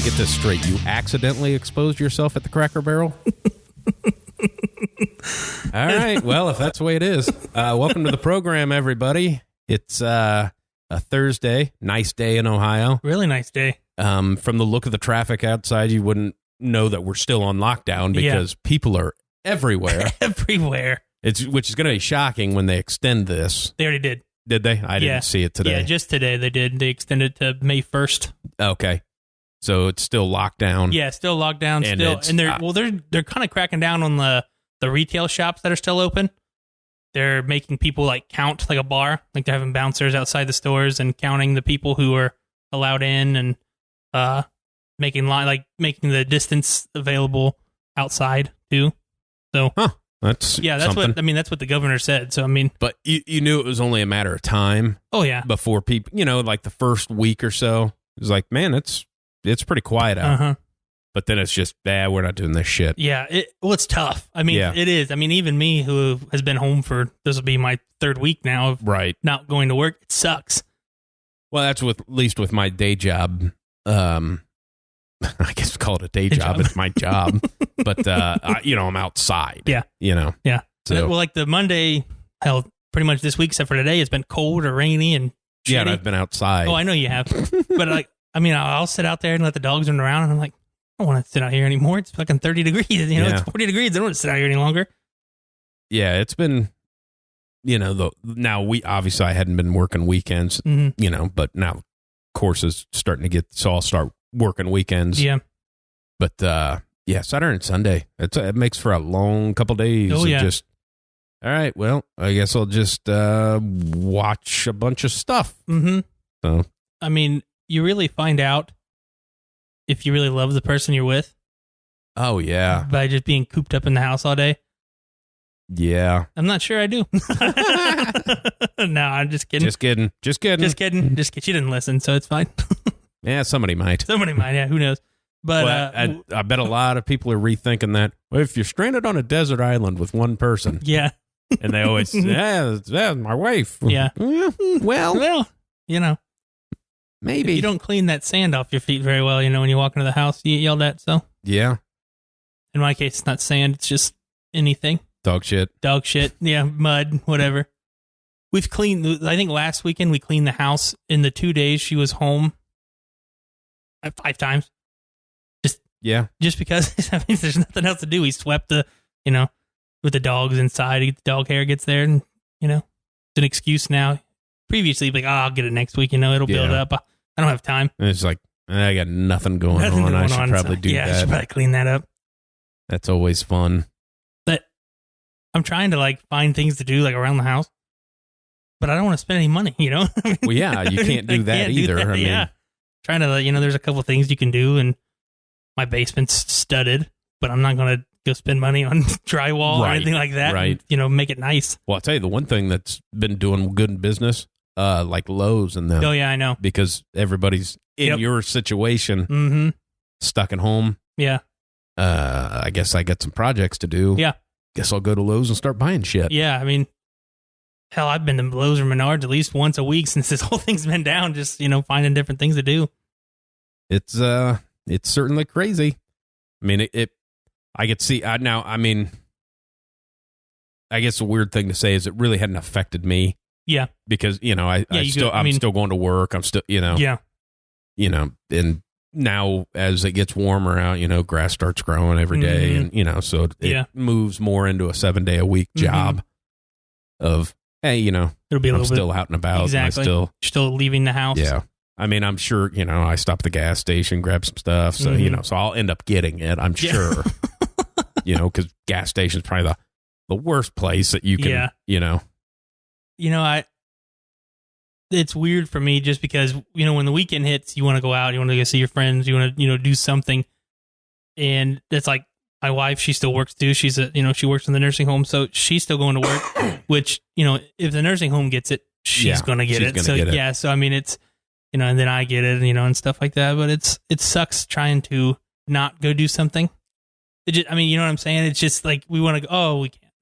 get this straight. You accidentally exposed yourself at the Cracker Barrel? All right. Well, if that's the way it is, welcome to the program, everybody. It's a Thursday. Nice day in Ohio. Really nice day. From the look of the traffic outside, you wouldn't know that we're still on lockdown because people are everywhere. Everywhere. Which is going to be shocking when they extend this. They already did. Did they? I didn't see it today. Yeah, just today they did. They extended it to May 1st. Okay. So it's still locked down. Yeah, still locked down. And they're kind of cracking down on the retail shops that are still open. They're making people like count like a bar, like they're having bouncers outside the stores and counting the people who are allowed in and making the distance available outside too. So that's something. That's what the governor said. So I mean, but you knew it was only a matter of time. Oh yeah, before people, like the first week or so, it was like, man, it's pretty quiet out. Uh-huh. But then it's just, we're not doing this shit. Yeah, it's tough. I mean, It is. I mean, even me, who has been home this will be my third week now of not going to work, it sucks. Well, that's at least with my day job. I guess call it a day job. It's my job. But, I'm outside. Yeah. Yeah. So, well, like the Monday, pretty much this week, except for today, it's been cold or rainy and shitty. Yeah, and I've been outside. Oh, I know you have. But, I'll sit out there and let the dogs run around, and I'm like, I don't want to sit out here anymore. It's fucking 30 degrees. It's 40 degrees. I don't want to sit out here any longer. Yeah, it's been, now I hadn't been working weekends, but now courses starting to get, so I'll start working weekends. Yeah. But, Saturday and Sunday, it makes for a long couple days. Oh, yeah. Just, all right, well, I guess I'll just watch a bunch of stuff. Mm-hmm. So, I mean, you really find out if you really love the person you're with. Oh, yeah. By just being cooped up in the house all day. Yeah. I'm not sure I do. No, I'm just kidding. Just kidding. She didn't listen, so it's fine. Yeah, somebody might. Yeah, who knows? But I bet a lot of people are rethinking that. Well, if you're stranded on a desert island with one person. Yeah. And they always say, yeah, my wife. Yeah. Well, maybe. If you don't clean that sand off your feet very well, when you walk into the house, you get yelled at, so. Yeah. In my case, it's not sand, it's just anything. Dog shit. Yeah, mud, whatever. We've cleaned, I think last weekend we cleaned the house in the 2 days she was home 5 times. Just because there's nothing else to do. We swept with the dogs inside, the dog hair gets there, and, it's an excuse now. Previously, like, I'll get it next week, it'll build up. I don't have time. And it's like, I got nothing going on. I should probably do that. Yeah, I should probably clean that up. That's always fun. But I'm trying to, find things to do, around the house. But I don't want to spend any money, Well, yeah, you can't do that either. I mean, trying to, there's a couple things you can do, and my basement's studded, but I'm not going to go spend money on drywall or anything like that. Right. And, make it nice. Well, I'll tell you, the one thing that's been doing good in business, like Lowe's and them. Oh, yeah, I know. Because everybody's in your situation, stuck at home. Yeah. I guess I got some projects to do. Yeah. Guess I'll go to Lowe's and start buying shit. Yeah, I mean, hell, I've been to Lowe's or Menards at least once a week since this whole thing's been down, just, finding different things to do. It's certainly crazy. I mean, I could see now. I mean, I guess the weird thing to say is it really hadn't affected me. Yeah, because I'm still going to work. I'm still and now as it gets warmer out, grass starts growing every day, and so it moves more into a 7-day-a-week job of it'll be I'm still out and about. Exactly, and you're still leaving the house. Yeah. I mean, I'm sure, I stop at the gas station, grab some stuff. So, so I'll end up getting it, I'm sure. Because gas station's probably the worst place that you can, it's weird for me just because, when the weekend hits, you want to go out, you want to go see your friends, you want to, do something. And it's like my wife, she still works too. She's she works in the nursing home. So she's still going to work, which, if the nursing home gets it, she's going to get it. So, yeah. So, I mean, it's, and then I get it, and stuff like that. But it sucks trying to not go do something. You know what I'm saying? It's just like, we want to go, oh, we can't.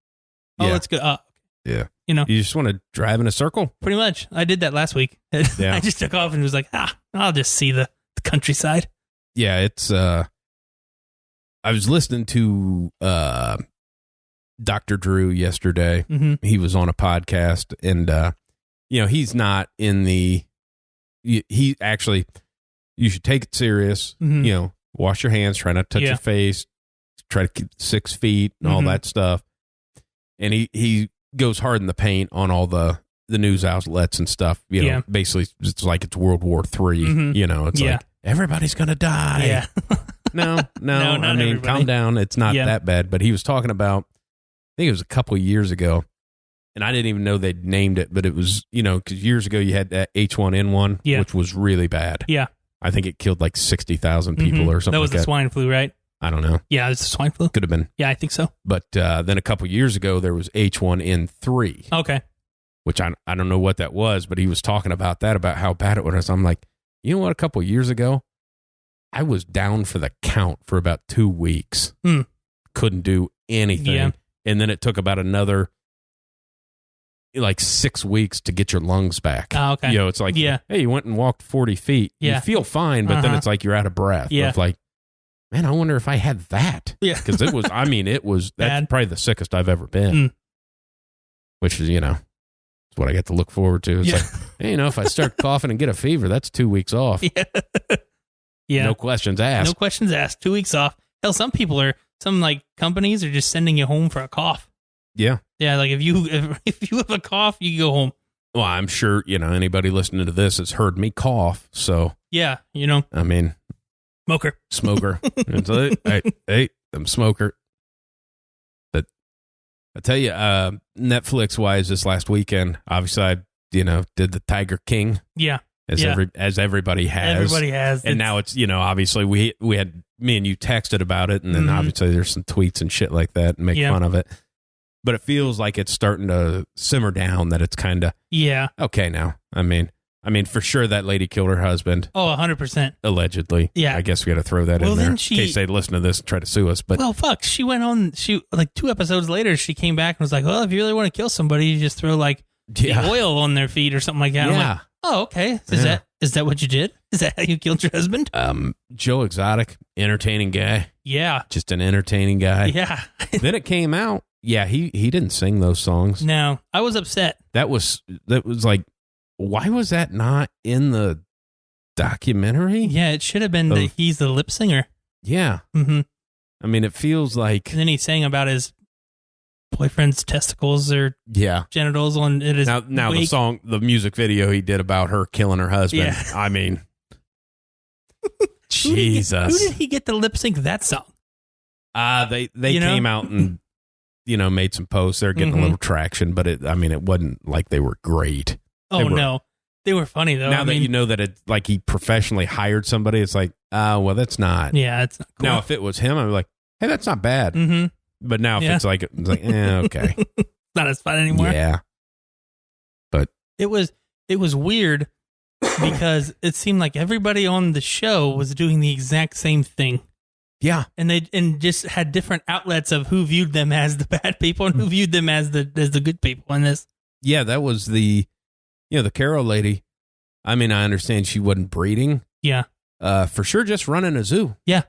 Oh, let's go. Oh, yeah. You just want to drive in a circle? Pretty much. I did that last week. Yeah. I just took off and was like, I'll just see the countryside. Yeah, it's I was listening to Dr. Drew yesterday. Mm-hmm. He was on a podcast, and he's not in the he actually, you should take it serious. Mm-hmm. Wash your hands, try not to touch your face, try to keep 6 feet and all that stuff. And he goes hard in the paint on all the news outlets and stuff. Basically it's like it's World War III. It's like everybody's gonna die. Yeah. No, I mean, everybody. calm down. It's not that bad. But he was talking about, I think it was a couple of years ago, and I didn't even know they'd named it, but it was, because years ago you had that H1N1, which was really bad. Yeah. I think it killed like 60,000 people or something. That was the swine flu, right? I don't know. Yeah, it's the swine flu. Could have been. Yeah, I think so. But then a couple of years ago, there was H1N3. Okay. Which I don't know what that was, but he was talking about that, about how bad it was. I'm like, you know what? A couple of years ago, I was down for the count for about 2 weeks. Couldn't do anything. Yeah. And then it took about another, like 6 weeks to get your lungs back. Oh, okay. It's like, hey, you went and walked 40 feet. Yeah. You feel fine, but then it's like you're out of breath. Yeah. It's like, man, I wonder if I had that. Yeah. Because that's Bad. probably the sickest I've ever been. Which is, it's what I get to look forward to. It's like, hey, if I start coughing and get a fever, that's 2 weeks off. Yeah. No questions asked. No questions asked. 2 weeks off. Hell, some companies are just sending you home for a cough. Yeah. Yeah, like if you have a cough, you go home. Well, I'm sure, anybody listening to this has heard me cough. So, yeah, I mean, smoker. It's like, hey, I'm smoker. But I tell you, Netflix wise, this last weekend, obviously I, did the Tiger King. Yeah. As everybody has. Everybody has. And now it's, obviously we had, me and you texted about it, and then obviously there's some tweets and shit like that and make fun of it. But it feels like it's starting to simmer down, that it's kind of okay now. I mean, for sure that lady killed her husband. Oh, 100%. Allegedly. Yeah. I guess we got to throw that in there in case they listen to this and try to sue us. But fuck, she went on, like 2 episodes later, she came back and was like, well, if you really want to kill somebody, you just throw like the oil on their feet or something like that. Yeah. I'm like, oh, okay. Is that what you did? Is that how you killed your husband? Joe Exotic, entertaining guy. Yeah. Just an entertaining guy. Yeah. Then it came out. Yeah, he didn't sing those songs. No, I was upset. That was like, why was that not in the documentary? Yeah, it should have been that he's the lip singer. Yeah. Mm-hmm. I mean, it feels like... And then he sang about his boyfriend's testicles or genitals on it. Now the music video he did about her killing her husband. Yeah. I mean, Jesus. Who did he get to lip sync that song? They came out and made some posts. They're getting a little traction, but it wasn't like they were great. No, they were funny though. Now that you know that it, like, he professionally hired somebody, it's like, well, that's not. Yeah, it's not cool. Now if it was him, I'd be like, hey, that's not bad. Mm-hmm. But now if it's like, okay, it's not as fun anymore. Yeah, but it was weird because it seemed like everybody on the show was doing the exact same thing. Yeah, and they just had different outlets of who viewed them as the bad people and who viewed them as the good people in this. Yeah, that was the Carol lady. I mean, I understand she wasn't breeding. Yeah, for sure, just running a zoo. Yeah,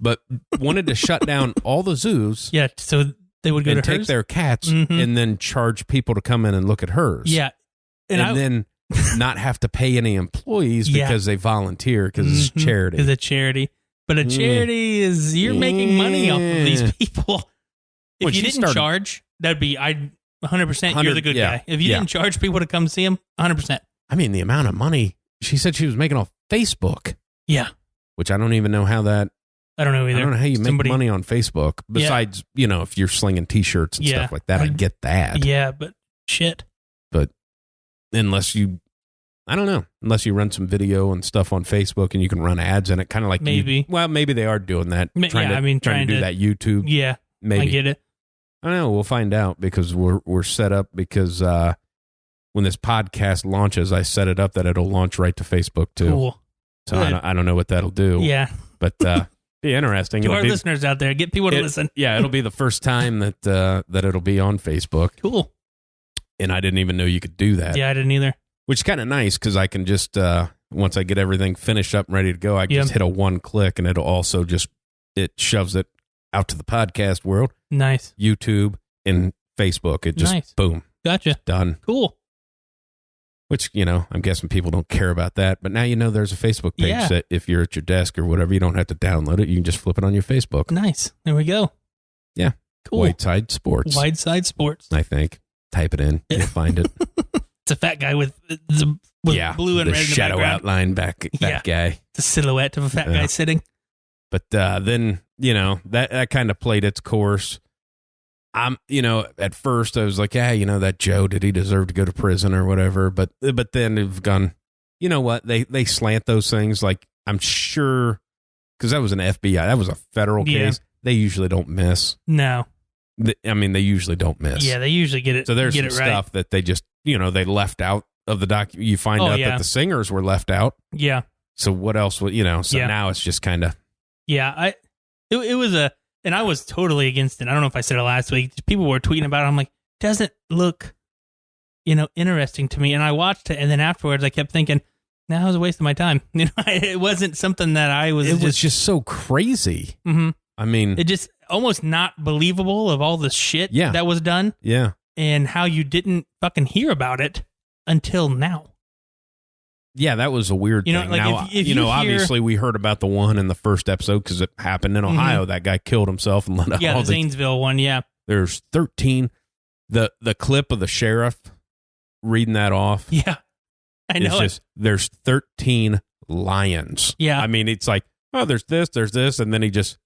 but wanted to shut down all the zoos. Yeah, so they would go to take hers? their cats and then charge people to come in and look at hers. Yeah, and then not have to pay any employees because they volunteer because it's charity. Because it's charity. But a charity is, you're making money off of these people. If you didn't charge, that'd be, 100% you're the good guy. If you didn't charge people to come see him, 100%. I mean, the amount of money she said she was making off Facebook. Yeah. Which I don't even know how that. I don't know either. I don't know how you make money on Facebook besides, if you're slinging T-shirts and stuff like that. I get that. Yeah, but shit. But unless you run some video and stuff on Facebook and you can run ads in it, kind of like maybe. Maybe they are doing that. Trying to do that YouTube. Yeah, maybe. I get it. I don't know. We'll find out because we're set up because when this podcast launches, I set it up that it'll launch right to Facebook too. Cool. So I don't know what that'll do. Yeah, but be interesting. To our listeners out there, get people to listen. Yeah, it'll be the first time that it'll be on Facebook. Cool. And I didn't even know you could do that. Yeah, I didn't either. Which is kind of nice because I can just once I get everything finished up and ready to go, I just hit a one click and it'll also it shoves it out to the podcast world. Nice. YouTube and Facebook. It just, boom. Gotcha. Done. Cool. Which, I'm guessing people don't care about that. But now there's a Facebook page that if you're at your desk or whatever, you don't have to download it. You can just flip it on your Facebook. Nice. There we go. Yeah. Cool. Whiteside Sports. Whiteside Sports. I think. Type it in. You'll find it. It's a fat guy with blue and the red in the shadow background. Outline back guy. It's a silhouette of a fat guy sitting. But then, that kind of played its course. At first I was like, that Joe, did he deserve to go to prison or whatever? But then they've gone, you know what? They slant those things. Like, I'm sure, because that was an FBI, that was a federal case. They usually don't miss. No. They usually don't miss. Yeah, they usually get it. So there's some stuff that they just, they left out of the document. You find out that the singers were left out. Yeah. So what else would, so now it's just kind of. Yeah, it was and I was totally against it. I don't know if I said it last week. People were tweeting about it. I'm like, doesn't look, interesting to me. And I watched it, and then afterwards, I kept thinking, that was a waste of my time. It wasn't something that I was. It was just so crazy. Mm-hmm. I mean, it just almost not believable of all the shit that was done. Yeah, and how you didn't fucking hear about it until now. Yeah, that was a weird thing. Like now, if you hear, obviously we heard about the one in the first episode because it happened in Ohio. That guy killed himself and let out all the Zanesville one. Yeah, there's 13. The clip of the sheriff reading that off. Yeah, I know. There's 13 lions. Yeah, I mean, it's like, oh, there's this, and then he just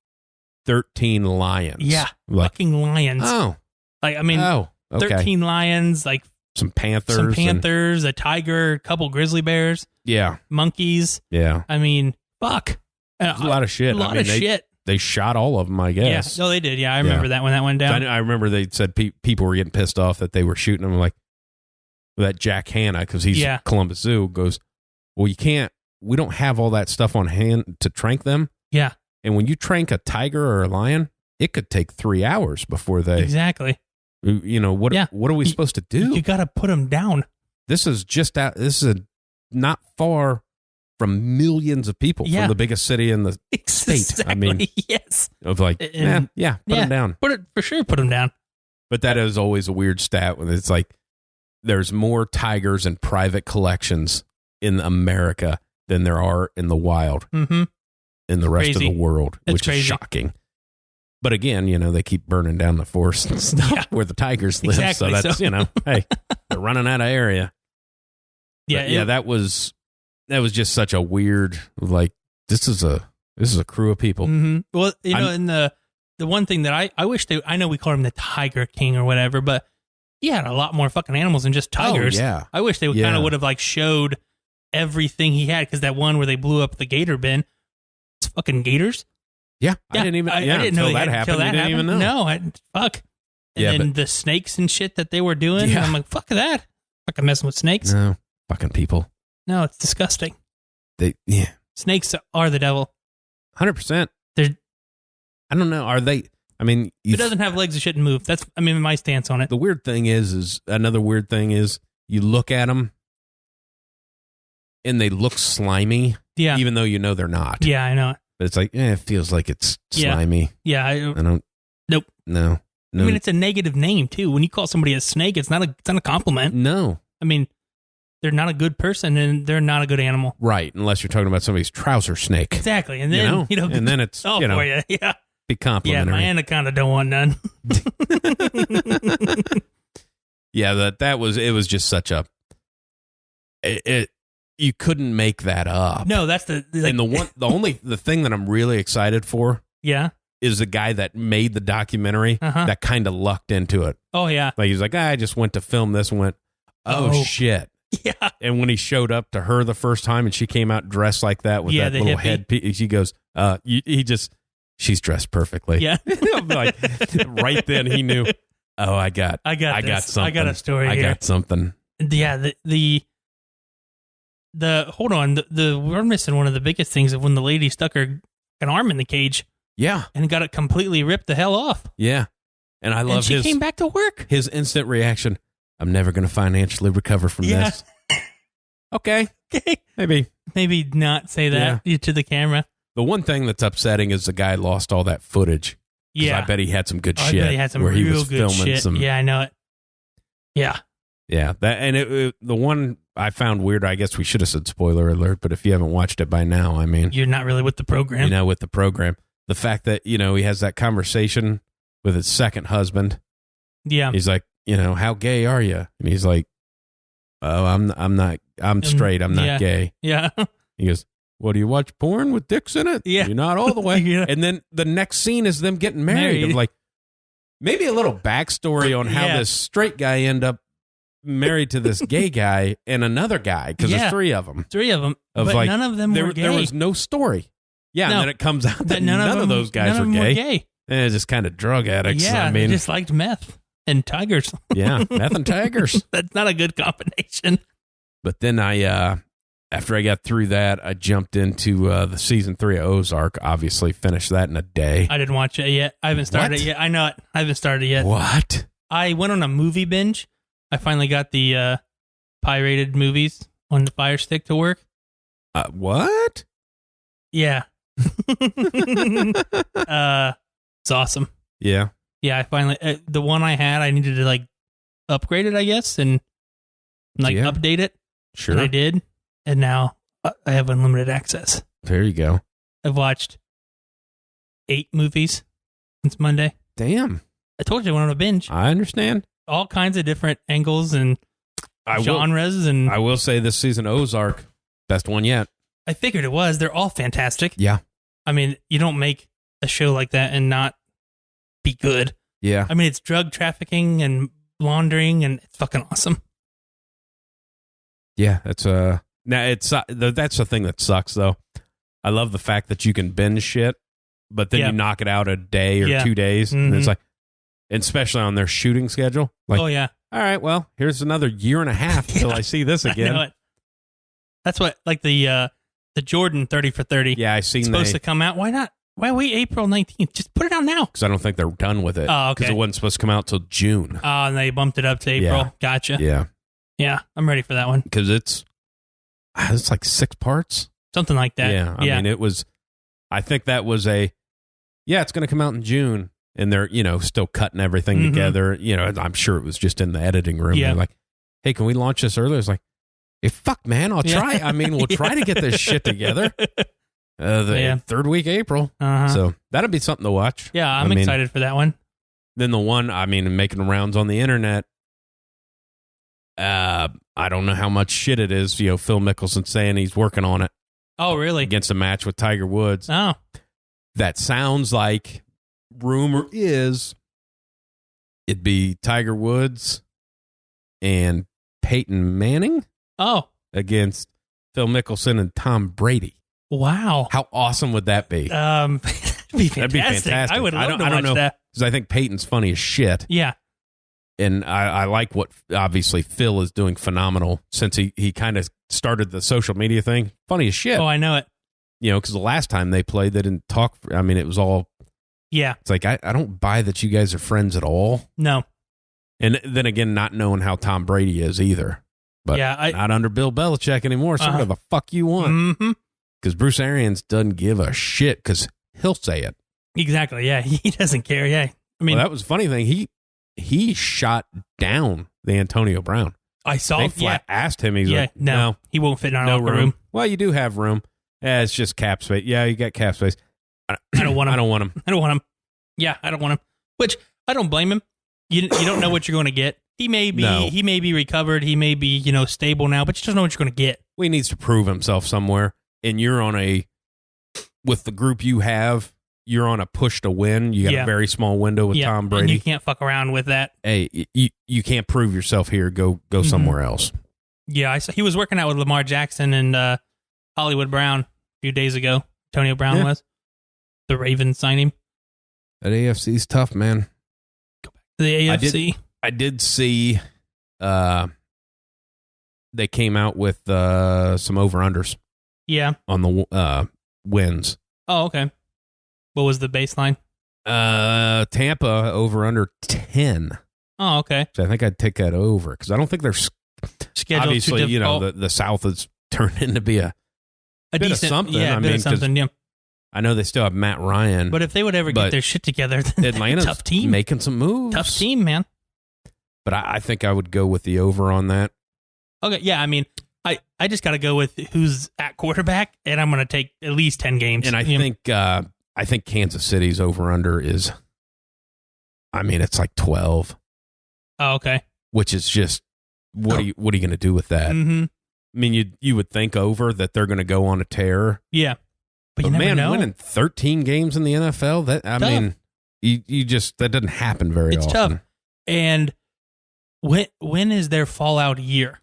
13 lions. Yeah, fucking lions. Oh, like I mean, okay. 13 lions, like. Some panthers, a tiger, a couple grizzly bears. Yeah. Monkeys. Yeah. I mean, fuck. There's a lot of shit. Shit. They shot all of them, I guess. Yeah. No, they did. Yeah, I remember that when that went down. I remember they said people were getting pissed off that they were shooting them. Like, that Jack Hanna, because he's Columbus Zoo, goes, well, we don't have all that stuff on hand to trank them. Yeah. And when you trank a tiger or a lion, it could take 3 hours before they... Exactly. What are we supposed to do? You got to put them down. This is not far from millions of people from the biggest city in the state. I mean, yes. Of like, put them down. Put them down. But that is always a weird stat when it's like, there's more tigers in private collections in America than there are in the wild in the rest of the world, which is shocking. But again, they keep burning down the forest and stuff where the tigers live. Exactly, so that's, hey, they're running out of area. Yeah. But that was just such a weird, like, this is a crew of people. Mm-hmm. Well, and the one thing that I wish I know we call him the Tiger King or whatever, but he had a lot more fucking animals than just tigers. Oh, yeah. I wish they kind of would have like showed everything he had, because that one where they blew up the gator bin, it's fucking gators. Yeah, I didn't even. I didn't know that happened. I didn't even know. No, fuck. And then the snakes and shit that they were doing. Yeah. I'm like, fuck that. Fucking messing with snakes. No, fucking people. No, it's disgusting. Yeah. Snakes are the devil. 100%. I don't know. Are they? I mean, if it doesn't have legs, it shouldn't move. That's, my stance on it. The weird thing is another weird thing is you look at them and they look slimy. Yeah. Even though they're not. Yeah, I know. But it's like, it feels like it's slimy. Yeah. I don't. Nope. No. It's a negative name too. When you call somebody a snake, it's not a compliment. No. They're not a good person and they're not a good animal. Right. Unless you're talking about somebody's trouser snake. Exactly. And then, and then it's, for you. Yeah. Be complimentary. Yeah. My anaconda don't want none. Yeah. It was just such a, you couldn't make that up. No, that's and the thing that I'm really excited for. Yeah. Is the guy that made the documentary that kind of lucked into it. Oh yeah. Like he's like, I just went to film this and went, oh shit. Yeah. And when he showed up to her the first time and she came out dressed like that with that little headpiece, she goes, she's dressed perfectly. Yeah. Like right then he knew, oh, I got something. I got a story. I got something. Yeah. Hold on. We're missing one of the biggest things of when the lady stuck an arm in the cage. Yeah. And got it completely ripped the hell off. Yeah. And I love she came back to work. His instant reaction, I'm never going to financially recover from this. Okay. Maybe maybe not say that to the camera. The one thing that's upsetting is the guy lost all that footage. Yeah. I bet he had some good shit. I bet he had some where real he was good filming shit. some. Yeah, I know it. Yeah. Yeah. The one I found weird, I guess we should have said spoiler alert, but if you haven't watched it by now, I mean. You're not really with the program. With the program. The fact that, he has that conversation with his second husband. Yeah. He's like, how gay are you? And he's like, oh, I'm not, I'm straight. I'm not gay. Yeah. He goes, well, do you watch porn with dicks in it? Yeah. You're not all the way. Yeah. And then the next scene is them getting married. Of like, maybe a little backstory on how this straight guy ended up married to this gay guy and another guy, because there's three of them. But like, none of them were gay. There was no story. Yeah, and then it comes out that none of those guys were gay. And it's just kind of drug addicts. Yeah, they just liked meth and tigers. Yeah, meth and tigers. That's not a good combination. But then after I got through that, I jumped into the season 3 of Ozark. Obviously, finished that in a day. I didn't watch it yet. I haven't started it yet. I know it. I haven't started yet. What? I went on a movie binge. I finally got the pirated movies on the Fire Stick to work. What? Yeah. It's awesome. Yeah. Yeah, I finally the one I had, I needed to like upgrade it, I guess, and like update it. Sure. And I did, and now I have unlimited access. There you go. I've watched 8 movies since Monday. Damn. I told you I went on a binge. I understand. All kinds of different angles and genres. And I will say this season, Ozark, best one yet. I figured it was. They're all fantastic. Yeah. I mean, you don't make a show like that and not be good. Yeah. I mean, it's drug trafficking and laundering, and it's fucking awesome. Yeah, that's that's the thing that sucks though. I love the fact that you can binge shit, but then you knock it out a day or 2 days, and it's like, and especially on their shooting schedule. Like, oh yeah. All right, well, here's another year and a half till I see this again. I know it. That's what, like the Jordan 30 for 30. Yeah, I seen it's supposed to come out. Why not? Why wait April 19th? Just put it out now. Because I don't think they're done with it. Oh, okay. Because it wasn't supposed to come out till June. Oh, and they bumped it up to April. Yeah. Gotcha. Yeah. Yeah, I'm ready for that one. Because it's like 6 parts. Something like that. Yeah. I mean, it was, I think that was it's going to come out in June. And they're, still cutting everything together. I'm sure it was just in the editing room. Yeah. They're like, hey, can we launch this earlier? It's like, hey, fuck, man, I'll try. I mean, we'll try to get this shit together. The third week April. So that'll be something to watch. Yeah, I'm excited for that one. Then the one, making rounds on the internet. I don't know how much shit it is. Phil Mickelson saying he's working on it. Oh, really? Against a match with Tiger Woods. Oh. That sounds like, rumor is, it'd be Tiger Woods and Peyton Manning. Oh. Against Phil Mickelson and Tom Brady. Wow. How awesome would that be? That'd be fantastic. I would love to watch that. Because I think Peyton's funny as shit. Yeah. And I like what, obviously, Phil is doing phenomenal since he kind of started the social media thing. Funny as shit. Oh, I know it. Because the last time they played, they didn't talk. It was all. Yeah. It's like, I don't buy that you guys are friends at all. No. And then again, not knowing how Tom Brady is either. But not under Bill Belichick anymore. So whatever the fuck you want. Because Bruce Arians doesn't give a shit because he'll say it. Exactly. Yeah. He doesn't care. Yeah. I mean, that was a funny thing. He shot down the Antonio Brown. I saw. They flat asked him. He's like, no, he won't fit in our locker room. Well, you do have room. It's just cap space. Yeah, you got cap space. I don't want him. I don't want him. Yeah, I don't want him. Which I don't blame him. You don't know what you're going to get. He may be recovered. He may be stable now, but you don't know what you're going to get. He needs to prove himself somewhere. And you're with the group you have, you're on a push to win. You got a very small window with Tom Brady. And you can't fuck around with that. Hey, you can't prove yourself here. Go somewhere else. Yeah, I saw he was working out with Lamar Jackson and Hollywood Brown a few days ago. Antonio Brown was. The Ravens signed him. That AFC's tough, man. Go back to the AFC. I did see they came out with some over-unders. Yeah. On the wins. Oh, okay. What was the baseline? Tampa over under 10. Oh, okay. So I think I'd take that over because I don't think they're scheduled. Obviously, the South has turned into be a a bit decent of something. Yeah, I bit mean, of something. Yeah. I know they still have Matt Ryan, but if they would ever get their shit together, then Atlanta's tough team, making some moves. Tough team, man. But I think I would go with the over on that. Okay, yeah. I mean, I just got to go with who's at quarterback, and I'm going to take at least 10 games. And I think Kansas City's over under is, I mean, it's like 12. Oh, okay. Which is just what are you going to do with that? Mm-hmm. I mean, you would think over that they're going to go on a tear. Yeah, but you never man, know. winning 13 games in the NFL, mean, you just that doesn't happen very often. It's tough. And when is their fallout year?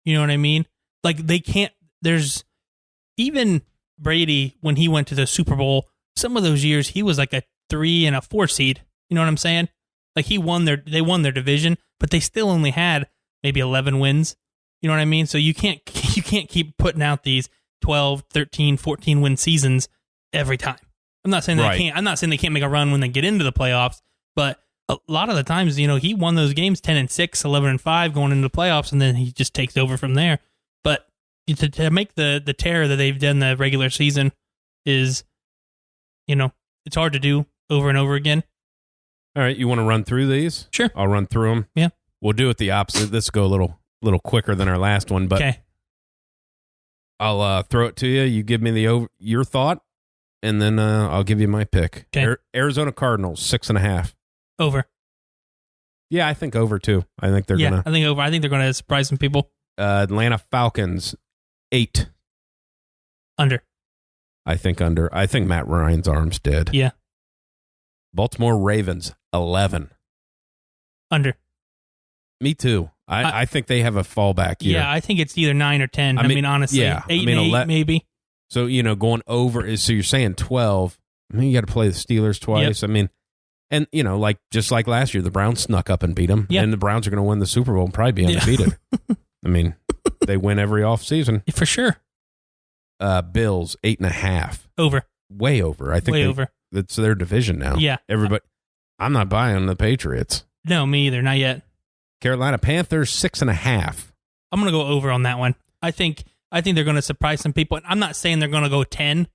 You know what I mean? Like they can't. There's even Brady when he went to the Super Bowl. Some of those years he was like a 3 and a 4 seed. You know what I'm saying? Like they won their division, but they still only had maybe 11 wins. You know what I mean? So you can't keep putting out these 12, 13, 14 win seasons every time. I'm not saying I'm not saying they can't make a run when they get into the playoffs, but a lot of the times, he won those games 10-6, 11-5 going into the playoffs, and then he just takes over from there. But to make the tear that they've done the regular season is, it's hard to do over and over again. All right, you want to run through these? Sure. I'll run through them. Yeah. We'll do it the opposite. This will go a little quicker than our last one, but okay. I'll throw it to you. You give me your thought, and then I'll give you my pick. Okay. Arizona Cardinals, 6.5. Over. Yeah, I think over too. I think they're gonna. I think over. I think they're gonna surprise some people. Atlanta Falcons, 8. Under. I think under. I think Matt Ryan's arm's dead. Yeah. Baltimore Ravens, 11. Under. Me too. I think they have a fallback year. Yeah, I think it's either 9 or 10. I mean honestly, yeah, 8 and 8 maybe. So going over is you're saying 12. I mean, you got to play the Steelers twice. Yep. I mean, and just like last year, the Browns snuck up and beat them. Yep. And the Browns are going to win the Super Bowl and probably be undefeated. I mean, they win every offseason. For sure. Bills, 8.5. Over. Way over. I think over. It's their division now. Yeah. Everybody. I'm not buying the Patriots. No, me either. Not yet. Carolina Panthers, 6.5. I'm going to go over on that one. I think they're going to surprise some people. I'm not saying they're going to go 10.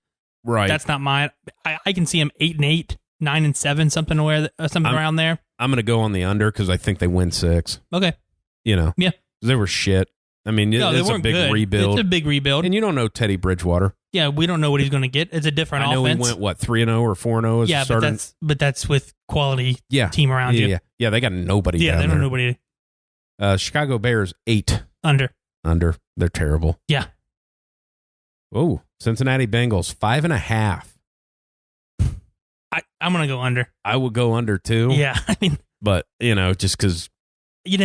Right. That's not mine. I can see them 8 and 8, 9 and 7, something around there. I'm going to go on the under because I think they win 6. Okay. Yeah. They were shit. I mean, it's a big rebuild. It's a big rebuild. And you don't know Teddy Bridgewater. Yeah, we don't know what he's going to get. It's a different offense. I know he went, 3-0 or 4-0 as a starter? but that's with quality team around you. Yeah, they got nobody down there. Yeah, they don't know nobody. Chicago Bears, 8. Under. They're terrible. Yeah. Oh, Cincinnati Bengals, 5.5. I'm going to go under. I would go under too. Yeah, I mean. But, just because you're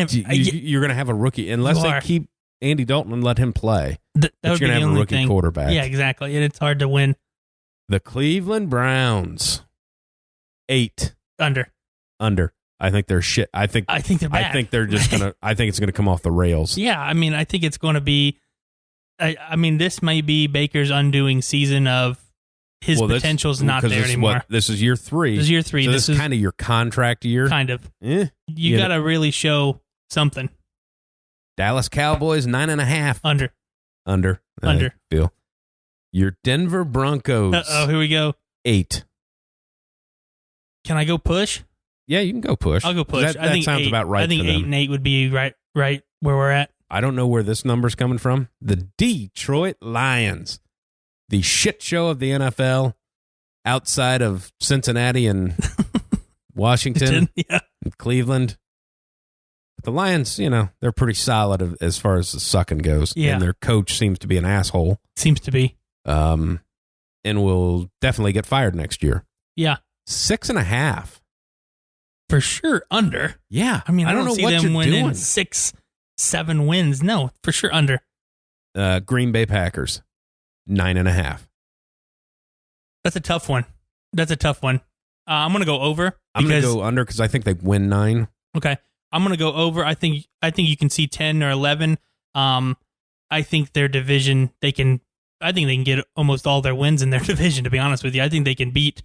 going to have a rookie. Unless they keep Andy Dalton and let him play. That would be you're going to the have a only rookie thing. quarterback. Yeah, exactly. And it's hard to win. The Cleveland Browns, 8. Under. I think they're shit. I think they're bad. I think they're just going to, I think it's going to come off the rails. Yeah, I mean, I think it's going to be, I mean, this may be Baker's undoing season of his potential's not there anymore. This is year 3. This is year 3. So this is kind of your contract year. Kind of. You got to really show something. Dallas Cowboys, 9.5. Under. Feel. Your Denver Broncos. Here we go. 8. Can I go push? Yeah, you can go push. I'll go push. That sounds 8, about right. I think for 8 them. and 8 would be right where we're at. I don't know where this number's coming from. The Detroit Lions, the shit show of the NFL, outside of Cincinnati and Washington, and Cleveland. But the Lions, they're pretty solid as far as the sucking goes. Yeah. And their coach seems to be an asshole. Seems to be. And will definitely get fired next year. Yeah. 6.5. For sure, under. Yeah. I mean, I don't know see what them you're winning doing. 6, 7 wins. No, for sure, under. Green Bay Packers, 9.5. That's a tough one. I'm going to go over. I'm going to go under because I think they win 9. Okay. I'm going to go over. I think you can see 10 or 11. I think their division, they can get almost all their wins in their division, to be honest with you. I think they can beat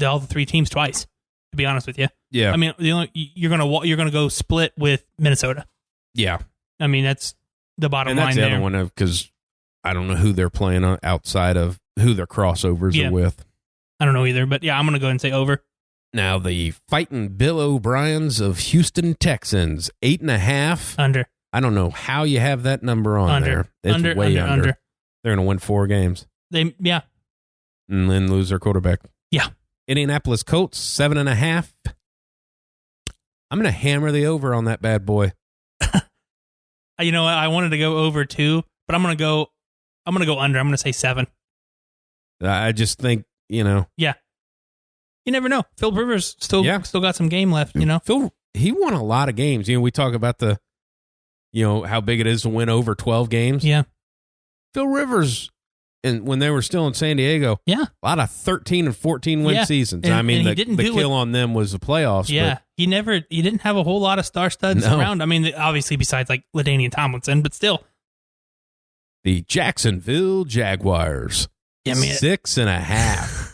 all the 3 teams twice, to be honest with you. Yeah. I mean, you're going to go split with Minnesota. Yeah. I mean, that's the bottom line there. And that's the other one because I don't know who they're playing on outside of who their crossovers are with. I don't know either, but yeah, I'm going to go ahead and say over. Now, the Fighting Bill O'Briens of Houston Texans, 8.5. Under. I don't know how you have that number on there. It's way under. They're going to win 4 games. Yeah. And then lose their quarterback. Yeah. Indianapolis Colts, 7.5. I'm going to hammer the over on that bad boy. You know what? I wanted to go over 2, but I'm going to go under. I'm going to say 7. I just think, Yeah. You never know. Phil Rivers still got some game left, Phil, he won a lot of games. We talk about how big it is to win over 12 games. Yeah. Phil Rivers, and when they were still in San Diego, a lot of 13 and 14 win seasons. And the kill on them was the playoffs. Yeah. He didn't have a whole lot of star studs around. I mean, obviously besides like LaDainian Tomlinson, but still. The Jacksonville Jaguars, 6.5.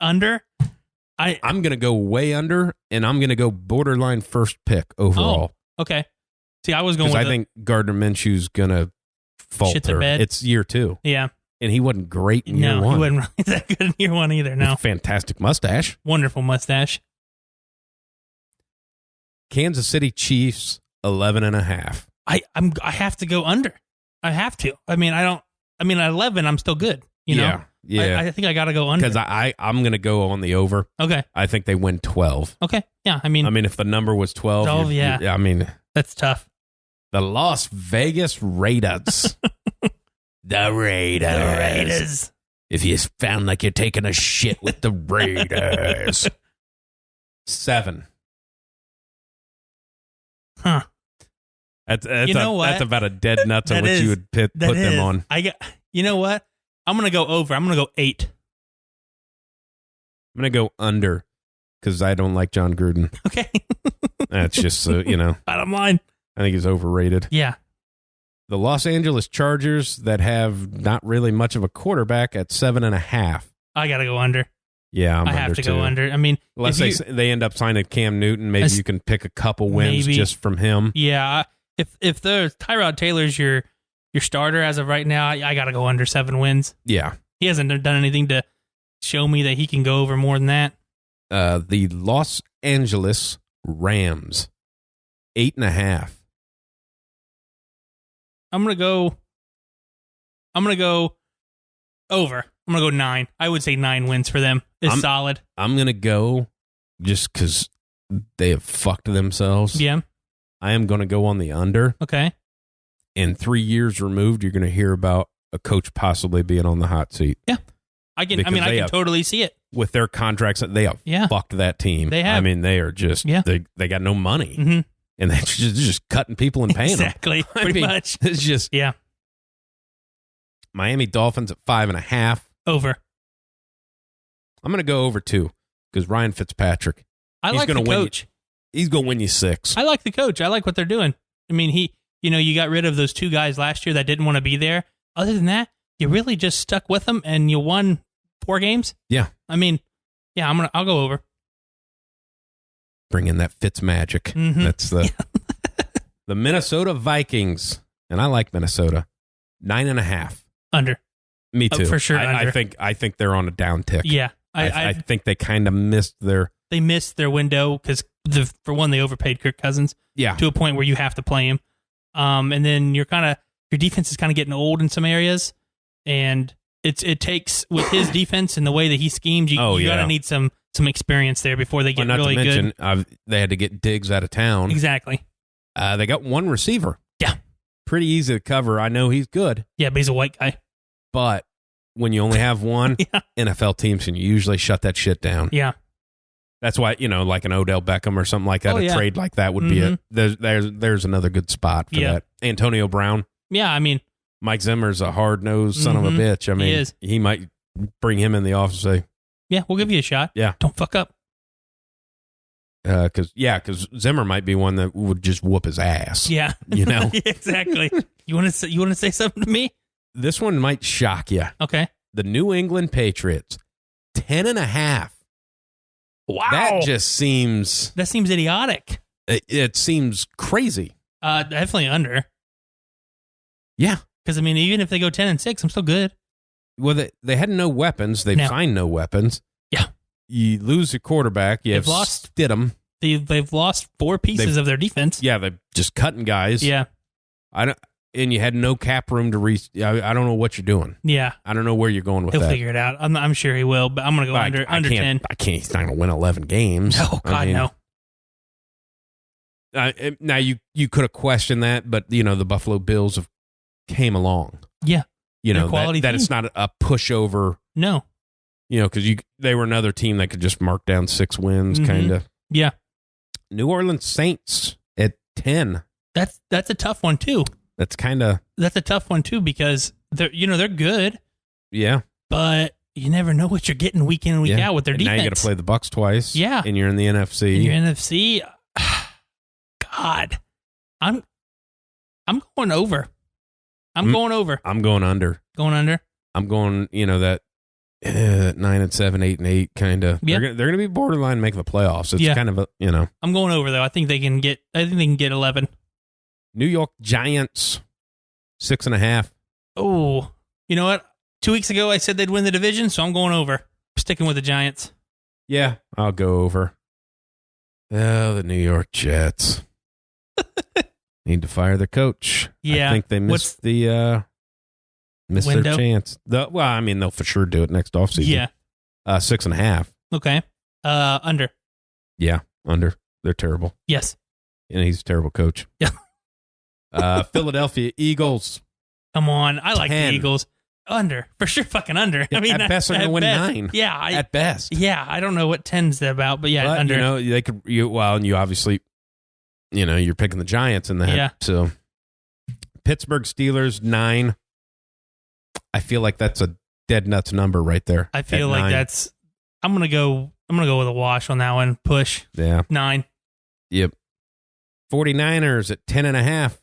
Under? I'm going to go way under, and I'm going to go borderline first pick overall. Oh, okay. See, I was going with I think Gardner Minshew's going to falter. It's year 2. Yeah. And he wasn't great in year 1. No, he wasn't really that good in year 1 either. No. Fantastic mustache. Wonderful mustache. Kansas City Chiefs, 11.5. I have to go under. I have to. I mean, 11, I'm still good. Yeah. I think I got to go under. Because I'm going to go on the over. Okay. I think they win 12. Okay. Yeah. I mean, if the number was 12. that's tough. The Las Vegas Raiders. The Raiders. If you found like you're taking a shit with the Raiders. 7. Huh. That's about a dead nuts on what you would put them on. You know what? I'm going to go over. I'm going to go 8. I'm going to go under because I don't like John Gruden. Okay. That's just, bottom line. I think he's overrated. Yeah. The Los Angeles Chargers that have not really much of a quarterback at 7.5. I got to go under. Yeah, I have to go under. I mean, unless they end up signing Cam Newton, maybe you can pick a couple wins just from him. Yeah. If the Tyrod Taylor's your starter as of right now, I got to go under 7 wins. Yeah. He hasn't done anything to show me that he can go over more than that. The Los Angeles Rams, 8.5. I'm going to go over. I'm going to go 9. I would say 9 wins for them is solid. I'm going to go just because they have fucked themselves. Yeah. I am going to go on the under. Okay. In 3 years removed, you're going to hear about a coach possibly being on the hot seat. Yeah. I can totally see it. With their contracts, they have fucked that team. They have. They are just, they got no money. Mm-hmm. And they're just cutting people and paying exactly, them. Pretty much. It's just. Yeah. Miami Dolphins at 5.5. Over. I'm going to go over 2 because Ryan Fitzpatrick. I like the coach. He's going to win you 6. I like the coach. I like what they're doing. I mean, you got rid of those 2 guys last year that didn't want to be there. Other than that, you really just stuck with them and you won 4 games. Yeah. I mean, yeah, I'll go over. Bring in that Fitz magic. Mm-hmm. That's the Minnesota Vikings, and I like Minnesota. 9.5. Under. Me too. For sure. I think they're on a down tick. Yeah. I think they kind of missed their. They missed their window because for one, they overpaid Kirk Cousins. Yeah. To a point where you have to play him, and then your defense is kind of getting old in some areas, and it takes with his defense and the way that he schemed. You gotta need some experience there before they get really good. They had to get Diggs out of town. Exactly. They got one receiver. Yeah. Pretty easy to cover. I know he's good. Yeah, but he's a white guy. But when you only have one, NFL teams can usually shut that shit down. Yeah. That's why, like an Odell Beckham or something like that, trade like that would be it. There's another good spot for that. Antonio Brown. Yeah, I mean. Mike Zimmer's a hard-nosed son of a bitch. I mean, he might bring him in the office and say, yeah, we'll give you a shot. Yeah. Don't fuck up. Because Zimmer might be one that would just whoop his ass. Yeah. Exactly. You want to say something to me? This one might shock you. Okay. The New England Patriots, 10.5. Wow. That seems idiotic. It seems crazy. Definitely under. Yeah. Because, I mean, even if they go 10-6, I'm still good. Well, they had no weapons. They've signed no weapons. Yeah. You lose your quarterback. They've lost Stidham. They've lost 4 pieces of their defense. Yeah, they're just cutting guys. Yeah. And you had no cap room to I don't know what you're doing. Yeah. I don't know where you're going with that. He'll figure it out. I'm sure he will, but I'm going to go under 10. I can't. He's not going to win 11 games. Oh, God, no. Now, you could have questioned that, but, the Buffalo Bills have came along. Yeah. That it's not a pushover. No. Because they were another team that could just mark down 6 wins, kind of. Yeah. New Orleans Saints at 10. That's a tough one, too. That's a tough one, too, because they're good. Yeah. But you never know what you're getting week in and week out with their defense. Now you got to play the Bucs twice. Yeah. And you're in the NFC. God. I'm going over. Going over. I'm going under. Going under? I'm going, that 9-7, 8-8 kind of. Yep. They're going to be borderline making the playoffs. It's kind of a, I'm going over though. I think they can get 11. New York Giants 6.5. Oh, you know what? 2 weeks ago I said they'd win the division, so I'm going over. I'm sticking with the Giants. Yeah, I'll go over. Oh, the New York Jets. Need to fire their coach. Yeah. I think they missed their chance. They'll for sure do it next offseason. Yeah. 6.5. Okay. Under. Yeah, under. They're terrible. Yes. And he's a terrible coach. Yeah. Philadelphia Eagles. Come on. I like 10. the Eagles. Under. For sure fucking under. Yeah, at best they're going to win 9. Yeah. At best. Yeah. I don't know what 10's about, but yeah, but, under. They could, and you obviously, you're picking the Giants in that. Yeah. So Pittsburgh Steelers 9. I feel like that's a dead nuts number right there. I feel like 9. I'm going to go with a wash on that one. Push. Yeah. 9. Yep. 49ers at 10.5.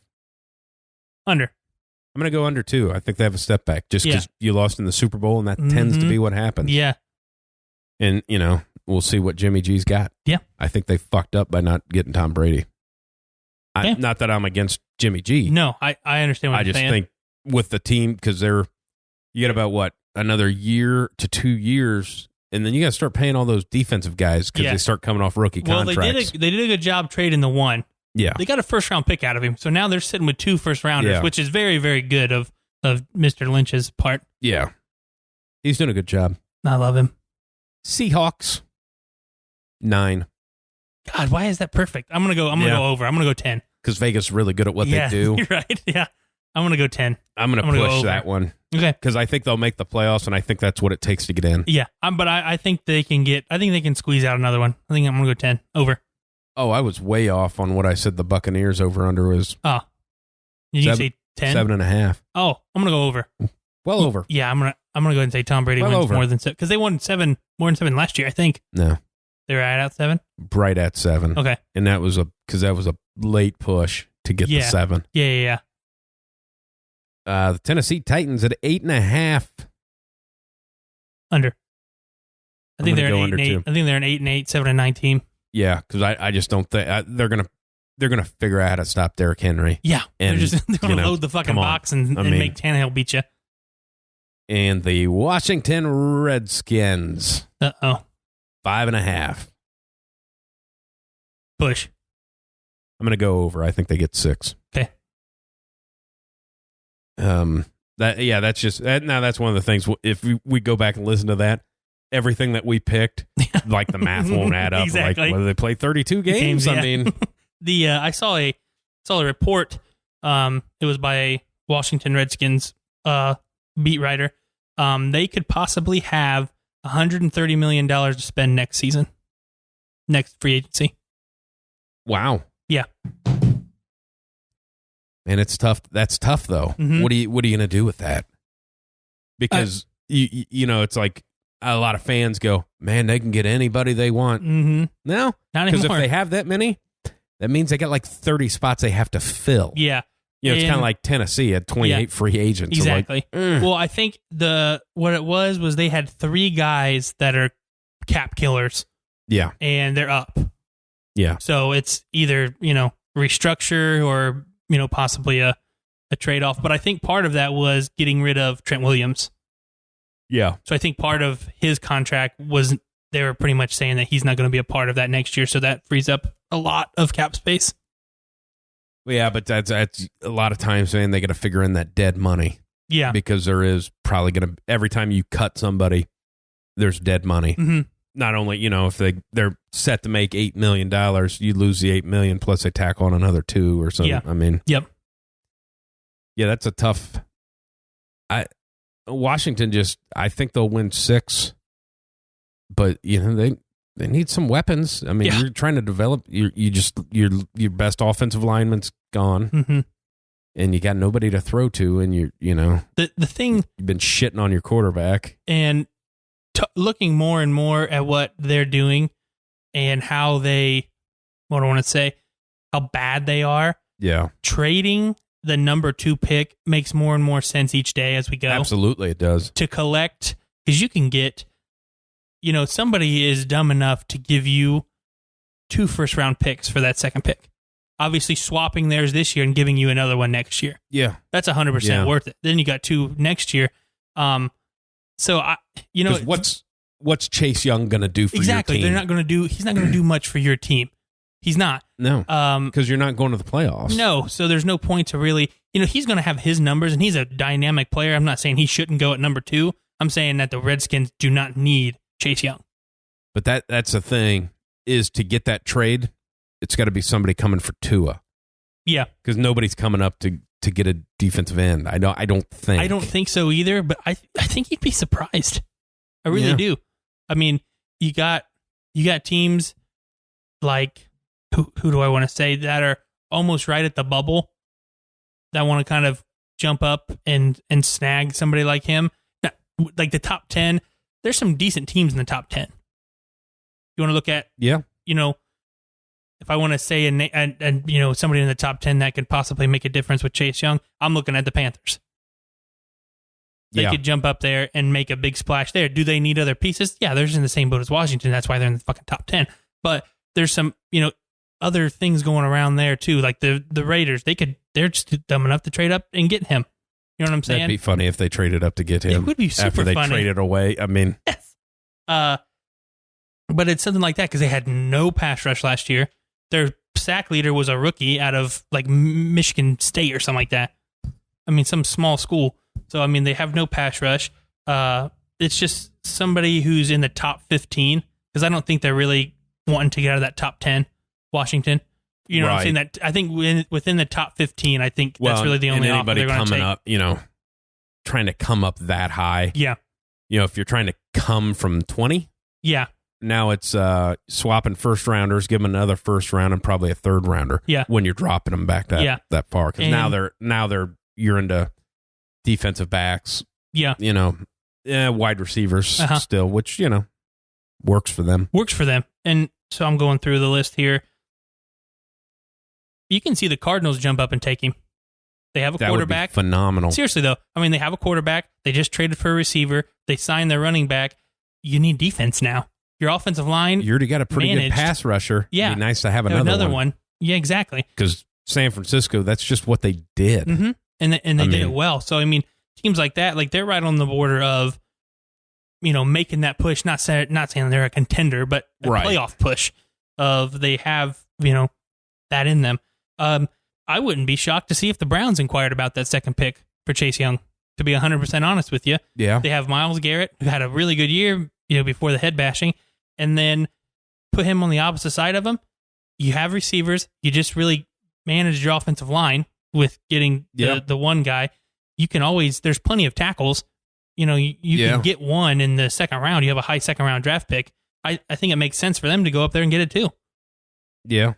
Under. I'm going to go under too. I think they have a step back just because you lost in the Super Bowl, and that tends to be what happens. Yeah. And, we'll see what Jimmy G's got. Yeah. I think they fucked up by not getting Tom Brady. Not that I'm against Jimmy G. No, I understand what you're saying. I just think with the team, because you get about, another year to 2 years, and then you got to start paying all those defensive guys because they start coming off rookie contracts. Well, they did a good job trading the one. Yeah. They got a first-round pick out of him, so now they're sitting with 2 first-rounders, which is very, very good of Mr. Lynch's part. Yeah. He's doing a good job. I love him. Seahawks, 9. God, why is that perfect? I'm gonna go over. I'm gonna go 10. Because Vegas is really good at what they do. You're right. Yeah. I'm gonna go 10. I'm gonna push that one. Okay. Because I think they'll make the playoffs, and I think that's what it takes to get in. Yeah. But I think they can squeeze out another one. I think I'm gonna go 10. Over. Oh, I was way off on what I said the Buccaneers over-under was. Oh. Did you say 10? 7.5. Oh, I'm going to go over. Well over. Yeah, I'm gonna go ahead and say Tom Brady wins more than 7. Because they won more than 7 last year, I think. No. They were right at 7? Right at 7. Okay. And that was a late push to get the 7. Yeah. The Tennessee Titans at 8.5. Under. I think they're an 8-8. I think they're an 8-8, 7-9 team. Yeah, because I just don't think they're gonna figure out how to stop Derrick Henry. Yeah, and they're gonna load the fucking box and make Tannehill beat you. And the Washington Redskins. 5.5. Push. I'm gonna go over. I think they get 6. Okay. That's just now. That's one of the things. If we go back and listen to that, everything that we picked, like the math won't add up. Exactly. Like whether they play 32 games. I mean, I saw a report. It was by a Washington Redskins beat writer. They could possibly have $130 million to spend next season, next free agency. Wow. Yeah. And it's tough. That's tough though. Mm-hmm. What are you going to do with that? Because it's like a lot of fans go, man, they can get anybody they want. Mm-hmm. No, not because anymore. if they have that many, that means they got like 30 spots they have to fill. Yeah. It's kind of like Tennessee had 28 free agents. Exactly. So like, well, I think what it was they had 3 guys that are cap killers. Yeah. And they're up. Yeah. So it's either, restructure or, possibly a a trade-off. But I think part of that was getting rid of Trent Williams. Yeah. So I think part of his contract was they were pretty much saying that he's not going to be a part of that next year. So that frees up a lot of cap space. Yeah, but that's a lot of times, man, they got to figure in that dead money. Yeah. Because there is probably going to, every time you cut somebody, there's dead money. Mm-hmm. Not only, if they're set to make $8 million, you lose the $8 million plus they tack on another 2 or something. Yeah. I mean, yep. Yeah, that's a tough. Washington I think they'll win 6, but they need some weapons. I mean, you're trying to develop. Your best offensive lineman's gone, mm-hmm. and you got nobody to throw to, and the thing you've been shitting on your quarterback and looking more and more at what they're doing and how how bad they are. Yeah, trading the number 2 pick makes more and more sense each day as we go. Absolutely, it does. To collect, because you can get, somebody is dumb enough to give you 2 first-round picks for that second pick. Obviously, swapping theirs this year and giving you another one next year. Yeah. That's 100% worth it. Then you got 2 next year. So, what's Chase Young going to do for your team? Exactly. He's not going to do much for your team. He's not. No, because you're not going to the playoffs. No, so there's no point to really, he's going to have his numbers, and he's a dynamic player. I'm not saying he shouldn't go at number 2. I'm saying that the Redskins do not need Chase Young. But that's the thing, is to get that trade, it's got to be somebody coming for Tua. Yeah. Because nobody's coming up to get a defensive end. I don't think. I don't think so either, but I think you'd be surprised. I really do. I mean, you got teams like, who do I want to say, that are almost right at the bubble that want to kind of jump up and snag somebody like him. Now, like the top 10, there's some decent teams in the top 10. You want to look at, if I want to say somebody in the top 10 that could possibly make a difference with Chase Young, I'm looking at the Panthers. They could jump up there and make a big splash there. Do they need other pieces? Yeah, they're just in the same boat as Washington. That's why they're in the fucking top 10. But there's some, other things going around there too. Like the Raiders, they're just dumb enough to trade up and get him. You know what I'm saying? That'd be funny if they traded up to get him. It would be super after they funny. traded away. I mean, yes. But it's something like that because they had no pass rush last year. Their sack leader was a rookie out of like Michigan State or something like that. I mean, some small school. So I mean, they have no pass rush. It's just somebody who's in the top 15 because I don't think they're really wanting to get out of that top 10. Washington, what I'm saying? That I think within the top 15, I think that's really the only anybody offer they're coming take. up, trying to come up that high. Yeah, if you're trying to come from 20, yeah. Now it's swapping first rounders, give them another first round and probably a third rounder. Yeah, when you're dropping them back that far because now you're into defensive backs. Yeah, wide receivers still, which works for them. Works for them, and so I'm going through the list here. You can see the Cardinals jump up and take him. They have a quarterback. Would be phenomenal. Seriously, though. I mean, they have a quarterback. They just traded for a receiver. They signed their running back. You need defense now. Your offensive line. You already got a pretty good pass rusher. Yeah. It'd be nice to have another one. Yeah, exactly. Because San Francisco, that's just what they did. Mm-hmm. And they did it well. So, I mean, teams like that, like they're right on the border of, making that push. Not saying they're a contender, but a playoff push of they have, that in them. I wouldn't be shocked to see if the Browns inquired about that second pick for Chase Young, to be 100% honest with you. Yeah. They have Myles Garrett, who had a really good year, before the head bashing, and then put him on the opposite side of him. You have receivers. You just really manage your offensive line with getting the one guy. You can always, there's plenty of tackles. You can get one in the second round. You have a high second round draft pick. I think it makes sense for them to go up there and get it too. Yeah.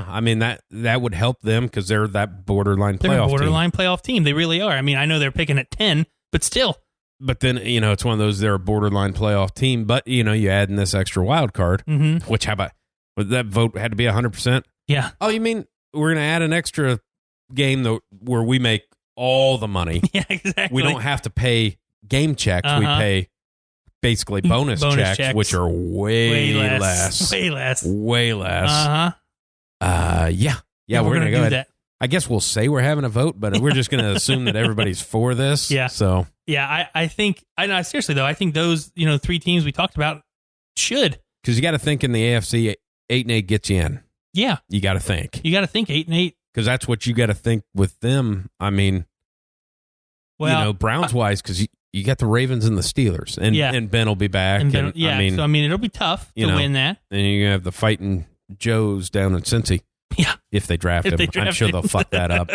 I mean, that would help them because they're that borderline playoff team. They're a borderline playoff team. They really are. I mean, I know they're picking at 10, but still. But then, it's one of those, they're a borderline playoff team, but, you add in this extra wild card, which how about, that vote had to be 100%? Yeah. Oh, you mean we're going to add an extra game where we make all the money? Yeah, exactly. We don't have to pay game checks. We pay basically bonus checks, which are way less. Way less. Way less. Uh-huh. Yeah, we're gonna go ahead. That. I guess we'll say we're having a vote, but we're just gonna assume that everybody's for this. Yeah. So I think seriously though, I think those 3 teams we talked about should, because you got to think in the AFC 8-8 gets you in. Yeah, you got to think 8-8 because that's what you got to think with them. I mean, well, Browns wise, because you got the Ravens and the Steelers, and Ben will be back. So it'll be tough to win that. And you have the fighting Joes down in Cincy. Yeah, if they draft him, I'm sure they'll fuck that up.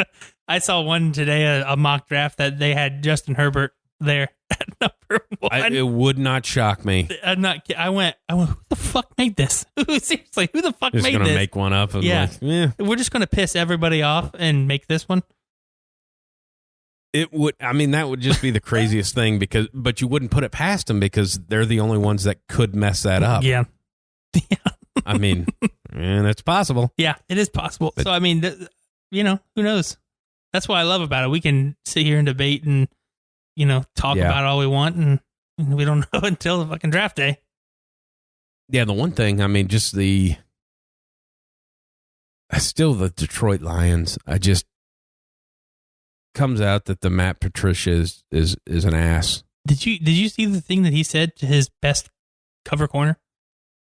I saw one today, a mock draft that they had Justin Herbert there at number 1. It would not shock me. I went, who the fuck made this? Seriously, who the fuck made this? Just going to make one up. And we're just going to piss everybody off and make this one. It would. I mean, that would just be the craziest thing but you wouldn't put it past them because they're the only ones that could mess that up. Yeah. I mean, and it's possible. Yeah, it is possible. But, so, I mean, who knows? That's what I love about it. We can sit here and debate and, talk about it all we want, and we don't know until the fucking draft day. Yeah, the one thing, I mean, just still the Detroit Lions, comes out that the Matt Patricia is an ass. Did you see the thing that he said to his best cover corner?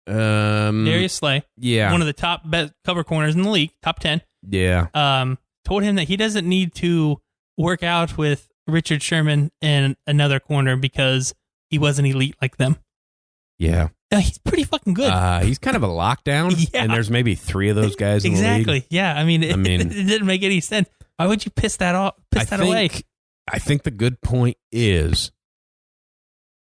Darius Slay. Yeah. One of the top best cover corners in the league, top 10. Yeah. Told him that he doesn't need to work out with Richard Sherman and another corner because he wasn't elite like them. Yeah. He's pretty fucking good. He's kind of a lockdown, and there's maybe 3 of those guys in the league. Exactly. Yeah. I mean, it didn't make any sense. Why would you piss that away? I think the good point is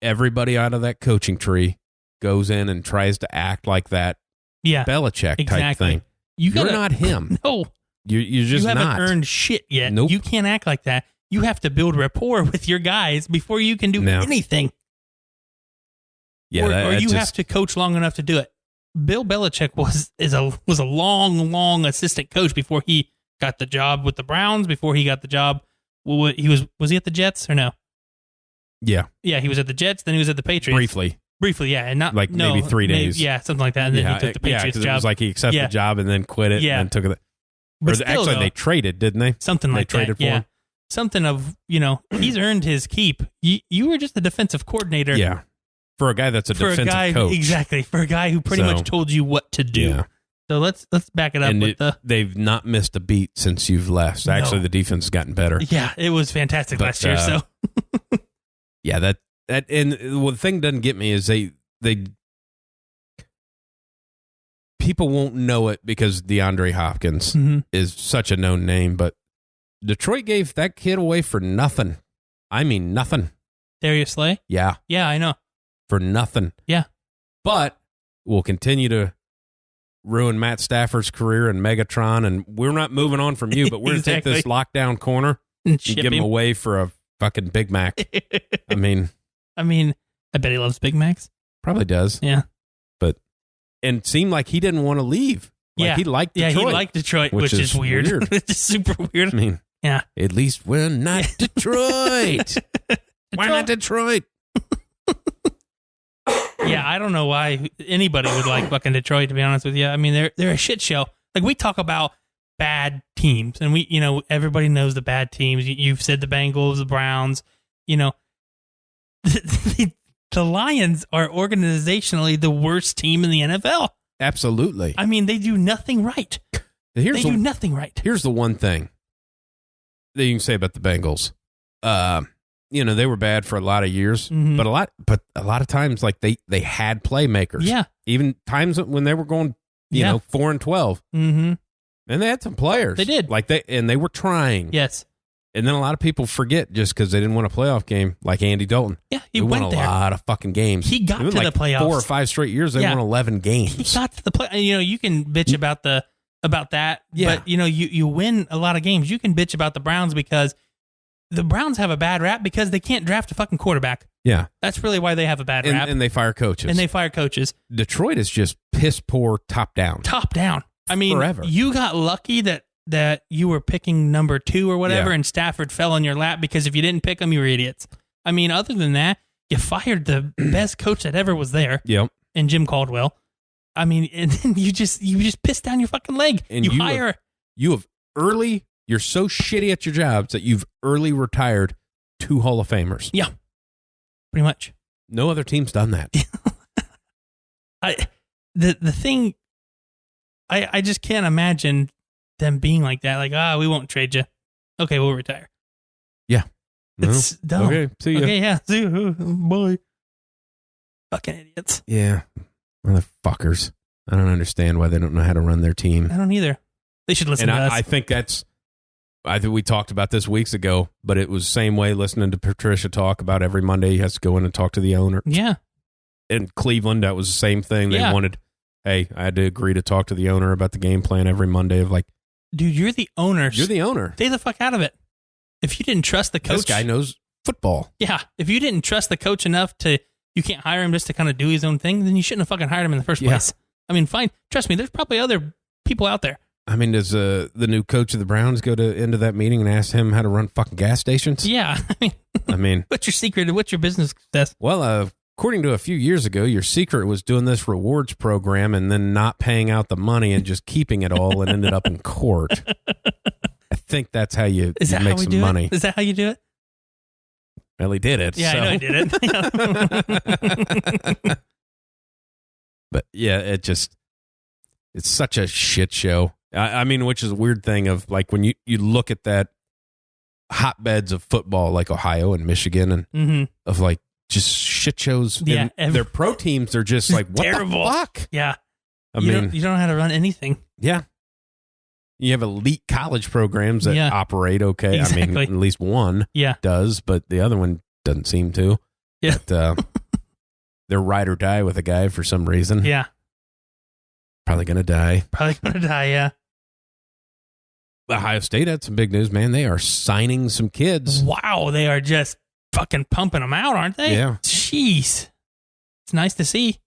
everybody out of that coaching tree goes in and tries to act like that Belichick type thing. You're not him. No. You're just not. You haven't earned shit yet. Nope. You can't act like that. You have to build rapport with your guys before you can do anything. Yeah, or you have to coach long enough to do it. Bill Belichick was a long assistant coach before he got the job with the Browns. Before he got the job, was he at the Jets or no? Yeah, he was at the Jets. Then he was at the Patriots briefly, yeah, and not maybe 3 days, something like that. And then he took the Patriots job. It was like he accepted the job and then quit it, and then took it. But actually, they traded, didn't they? Something like that. They traded for him. Something of he's earned his keep. You were just a defensive coordinator. Yeah. For a guy that's a defensive coach. Exactly. For a guy who pretty much told you what to do. Yeah. So let's back it up they've not missed a beat since you've left. Actually, the defense has gotten better. Yeah, it was fantastic last year. So yeah, that and the thing doesn't get me is they people won't know it because DeAndre Hopkins is such a known name, but Detroit gave that kid away for nothing. I mean nothing. Darius Slay? Yeah. Yeah, I know. For nothing. Yeah. But we'll continue to ruin Matt Stafford's career and Megatron, and we're not moving on from you, but we're going to take this lockdown corner and give him away for a fucking Big Mac. I mean, I bet he loves Big Macs. Probably does. Yeah. And it seemed like he didn't want to leave. He liked Detroit. Yeah, he liked Detroit, which is weird. Which is super weird. I mean, at least we're not Detroit. Why not Detroit? Yeah, I don't know why anybody would like fucking Detroit, to be honest with you. I mean, they're a shit show. Like, we talk about bad teams, and everybody knows the bad teams. You've said the Bengals, the Browns, the Lions are organizationally the worst team in the NFL. Absolutely. I mean, they do nothing right. They do nothing right. Here's the one thing that you can say about the Bengals. They were bad for a lot of years, but a lot of times, like they had playmakers. Yeah. Even times when they were going, 4-12. Mm-hmm. And they had some players. They did. And they were trying. Yes. And then a lot of people forget just because they didn't win a playoff game, like Andy Dalton. Yeah, he won a lot of fucking games. He got to the playoffs 4 or 5 straight years. They won 11 games. He got to the play. You can bitch about that, but you win a lot of games. You can bitch about the Browns because the Browns have a bad rap because they can't draft a fucking quarterback. Yeah, that's really why they have a bad rap. And they fire coaches. Detroit is just piss poor top down. I mean, forever. You got lucky that you were picking number 2 or whatever, and Stafford fell in your lap because if you didn't pick him, you were idiots. I mean, other than that, you fired the best coach that ever was there. Yep. And Jim Caldwell. I mean, and then you just piss down your fucking leg. And you're so shitty at your jobs that you've early retired 2 Hall of Famers. Yeah, pretty much. No other team's done that. The thing, I just can't imagine them being like that. Like, we won't trade you. Okay, we'll retire. Yeah. It's dumb. Okay, see ya. Okay, yeah. See you. Bye. Fucking idiots. Yeah. Motherfuckers. I don't understand why they don't know how to run their team. I don't either. They should listen to us. I think we talked about this weeks ago, but it was the same way listening to Patricia talk about every Monday he has to go in and talk to the owner. Yeah. In Cleveland, that was the same thing. They wanted, hey, I had to agree to talk to the owner about the game plan every Monday of like, dude, you're the owner. You're the owner. Stay the fuck out of it. If you didn't trust the coach. This guy knows football. Yeah. If you didn't trust the coach enough you can't hire him just to kind of do his own thing, then you shouldn't have fucking hired him in the first place. I mean, fine. Trust me, there's probably other people out there. I mean, does the new coach of the Browns go into that meeting and ask him how to run fucking gas stations? Yeah. I mean, what's your secret? What's your business success? Well, according to a few years ago, your secret was doing this rewards program and then not paying out the money and just keeping it all and ended up in court. I think that's how you make some money. Is that how you do it? Well, he did it. Yeah, so. I know he did it. But yeah, it's such a shit show. I mean, which is a weird thing of like when you look at that hotbeds of football like Ohio and Michigan and of like just shit shows. Yeah, their pro teams are just like, what terrible. The fuck? Yeah. You don't know how to run anything. Yeah. You have elite college programs that operate okay. Exactly. I mean, at least one does, but the other one doesn't seem to. Yeah. But, they're ride or die with a guy for some reason. Yeah. Probably going to die. Yeah. Ohio State had some big news, man. They are signing some kids. Wow. They are just fucking pumping them out, aren't they? Yeah. Jeez. It's nice to see.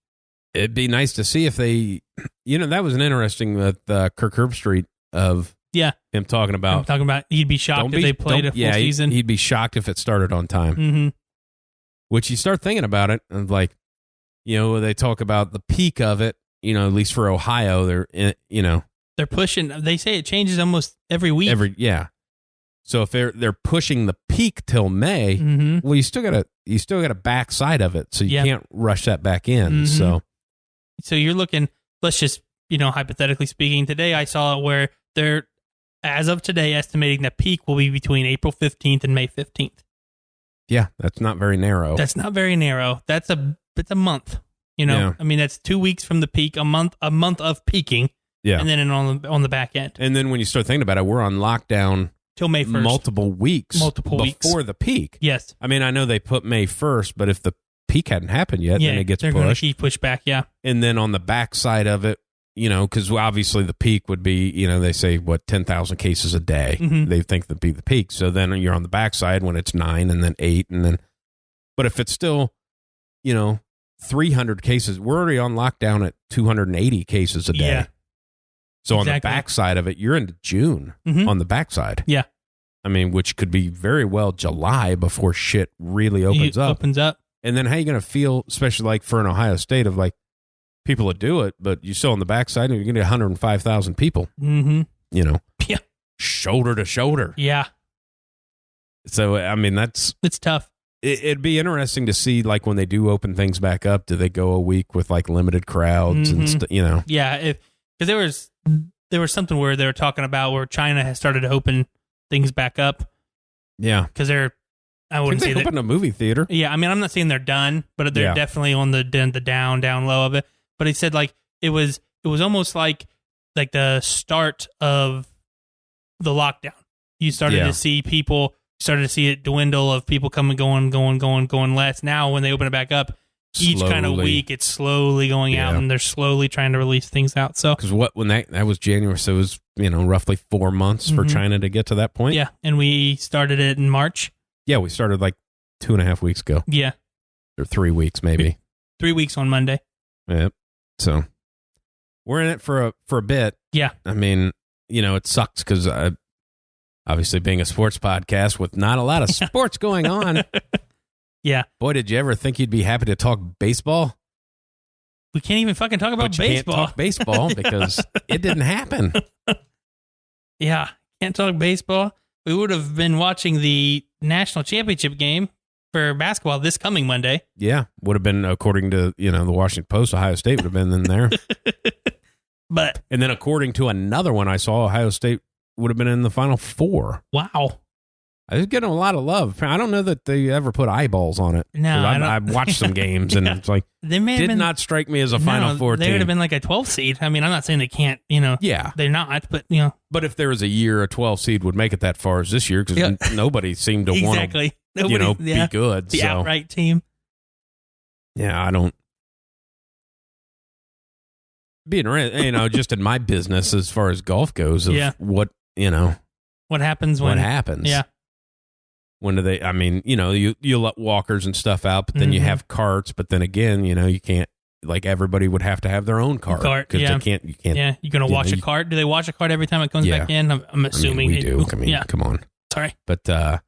It'd be nice to see if they, that was an interesting with Kirk Herbstreit of him talking about. He'd be shocked if they played a full season. He'd be shocked if it started on time. Mm-hmm. Which you start thinking about it, and like, they talk about the peak of it, at least for Ohio, they're pushing. They say it changes almost every week. So if they're pushing the peak till May, well, you still got a backside of it, so you can't rush that back in. So you're looking. Let's just hypothetically speaking, today I saw where they're as of today estimating that peak will be between April 15th and May 15th. Yeah, that's not very narrow. That's a month. I mean, that's 2 weeks from the peak, a month of peaking. Yeah. And then on the back end. And then when you start thinking about it, we're on lockdown till May 1st. Multiple weeks before the peak. Yes. I mean, I know they put May 1st, but if the peak hadn't happened yet, then it gets pushed. They're going to keep pushed back, yeah. And then on the back side of it, because obviously the peak would be, they say, 10,000 cases a day. They think that'd be the peak. So then you're on the backside when it's 9 and then 8 and then, but if it's still, 300 cases, we're already on lockdown at 280 cases a day. Yeah. So on the backside of it, you're into June on the backside. Yeah. I mean, which could be very well July before shit really opens up. And then how are you going to feel, especially like for an Ohio State of like, people that do it, but you're still on the backside and you're going to get 105,000 people, Yeah. Shoulder to shoulder. Yeah. So, I mean, it's tough. It'd be interesting to see, like, when they do open things back up, do they go a week with like limited crowds and stuff, Yeah. Because there was something where they were talking about where China has started to open things back up. Yeah. Because I wouldn't say they opened a movie theater. Yeah. I mean, I'm not saying they're done, but they're definitely on the down low of it. But he said like it was almost like the start of the lockdown. You started to see it dwindle of people coming, going less. Now when they open it back up, each kind of week it's slowly going out, and they're slowly trying to release things out. So because when that was January, so it was roughly 4 months for China to get to that point. Yeah, and we started it in March. Yeah, we started like 2.5 weeks ago. Yeah, or 3 weeks maybe. 3 weeks on Monday. Yep. So we're in it for a bit. Yeah. I mean, it sucks because obviously being a sports podcast with not a lot of sports going on. Yeah. Boy, did you ever think you'd be happy to talk baseball? We can't even fucking talk about but you baseball. Can't talk baseball because it didn't happen. Yeah, can't talk baseball. We would have been watching the national championship game for basketball this coming Monday. Yeah, would have been, according to the Washington Post, Ohio State would have been in there. And then according to another one I saw, Ohio State would have been in the Final Four. Wow. I was getting a lot of love. I don't know that they ever put eyeballs on it. No, I've watched some games, and it's like, they may have not strike me as a Final Four team. They would have been like a 12 seed. I mean, I'm not saying they can't, Yeah. They're not, but, But if there was a year a 12 seed would make it that far as this year, because nobody seemed to want to, be good. The outright team. Yeah, I don't. Being, just in my business as far as golf goes, of what happens when. What happens. Yeah. When do they, you let walkers and stuff out, but then you have carts, but then again, you can't, like, everybody would have to have their own cart. Because you can't. Yeah, you're going to wash a cart. Do they wash a cart every time it comes back in? I'm assuming we do. Come on. Sorry. But, but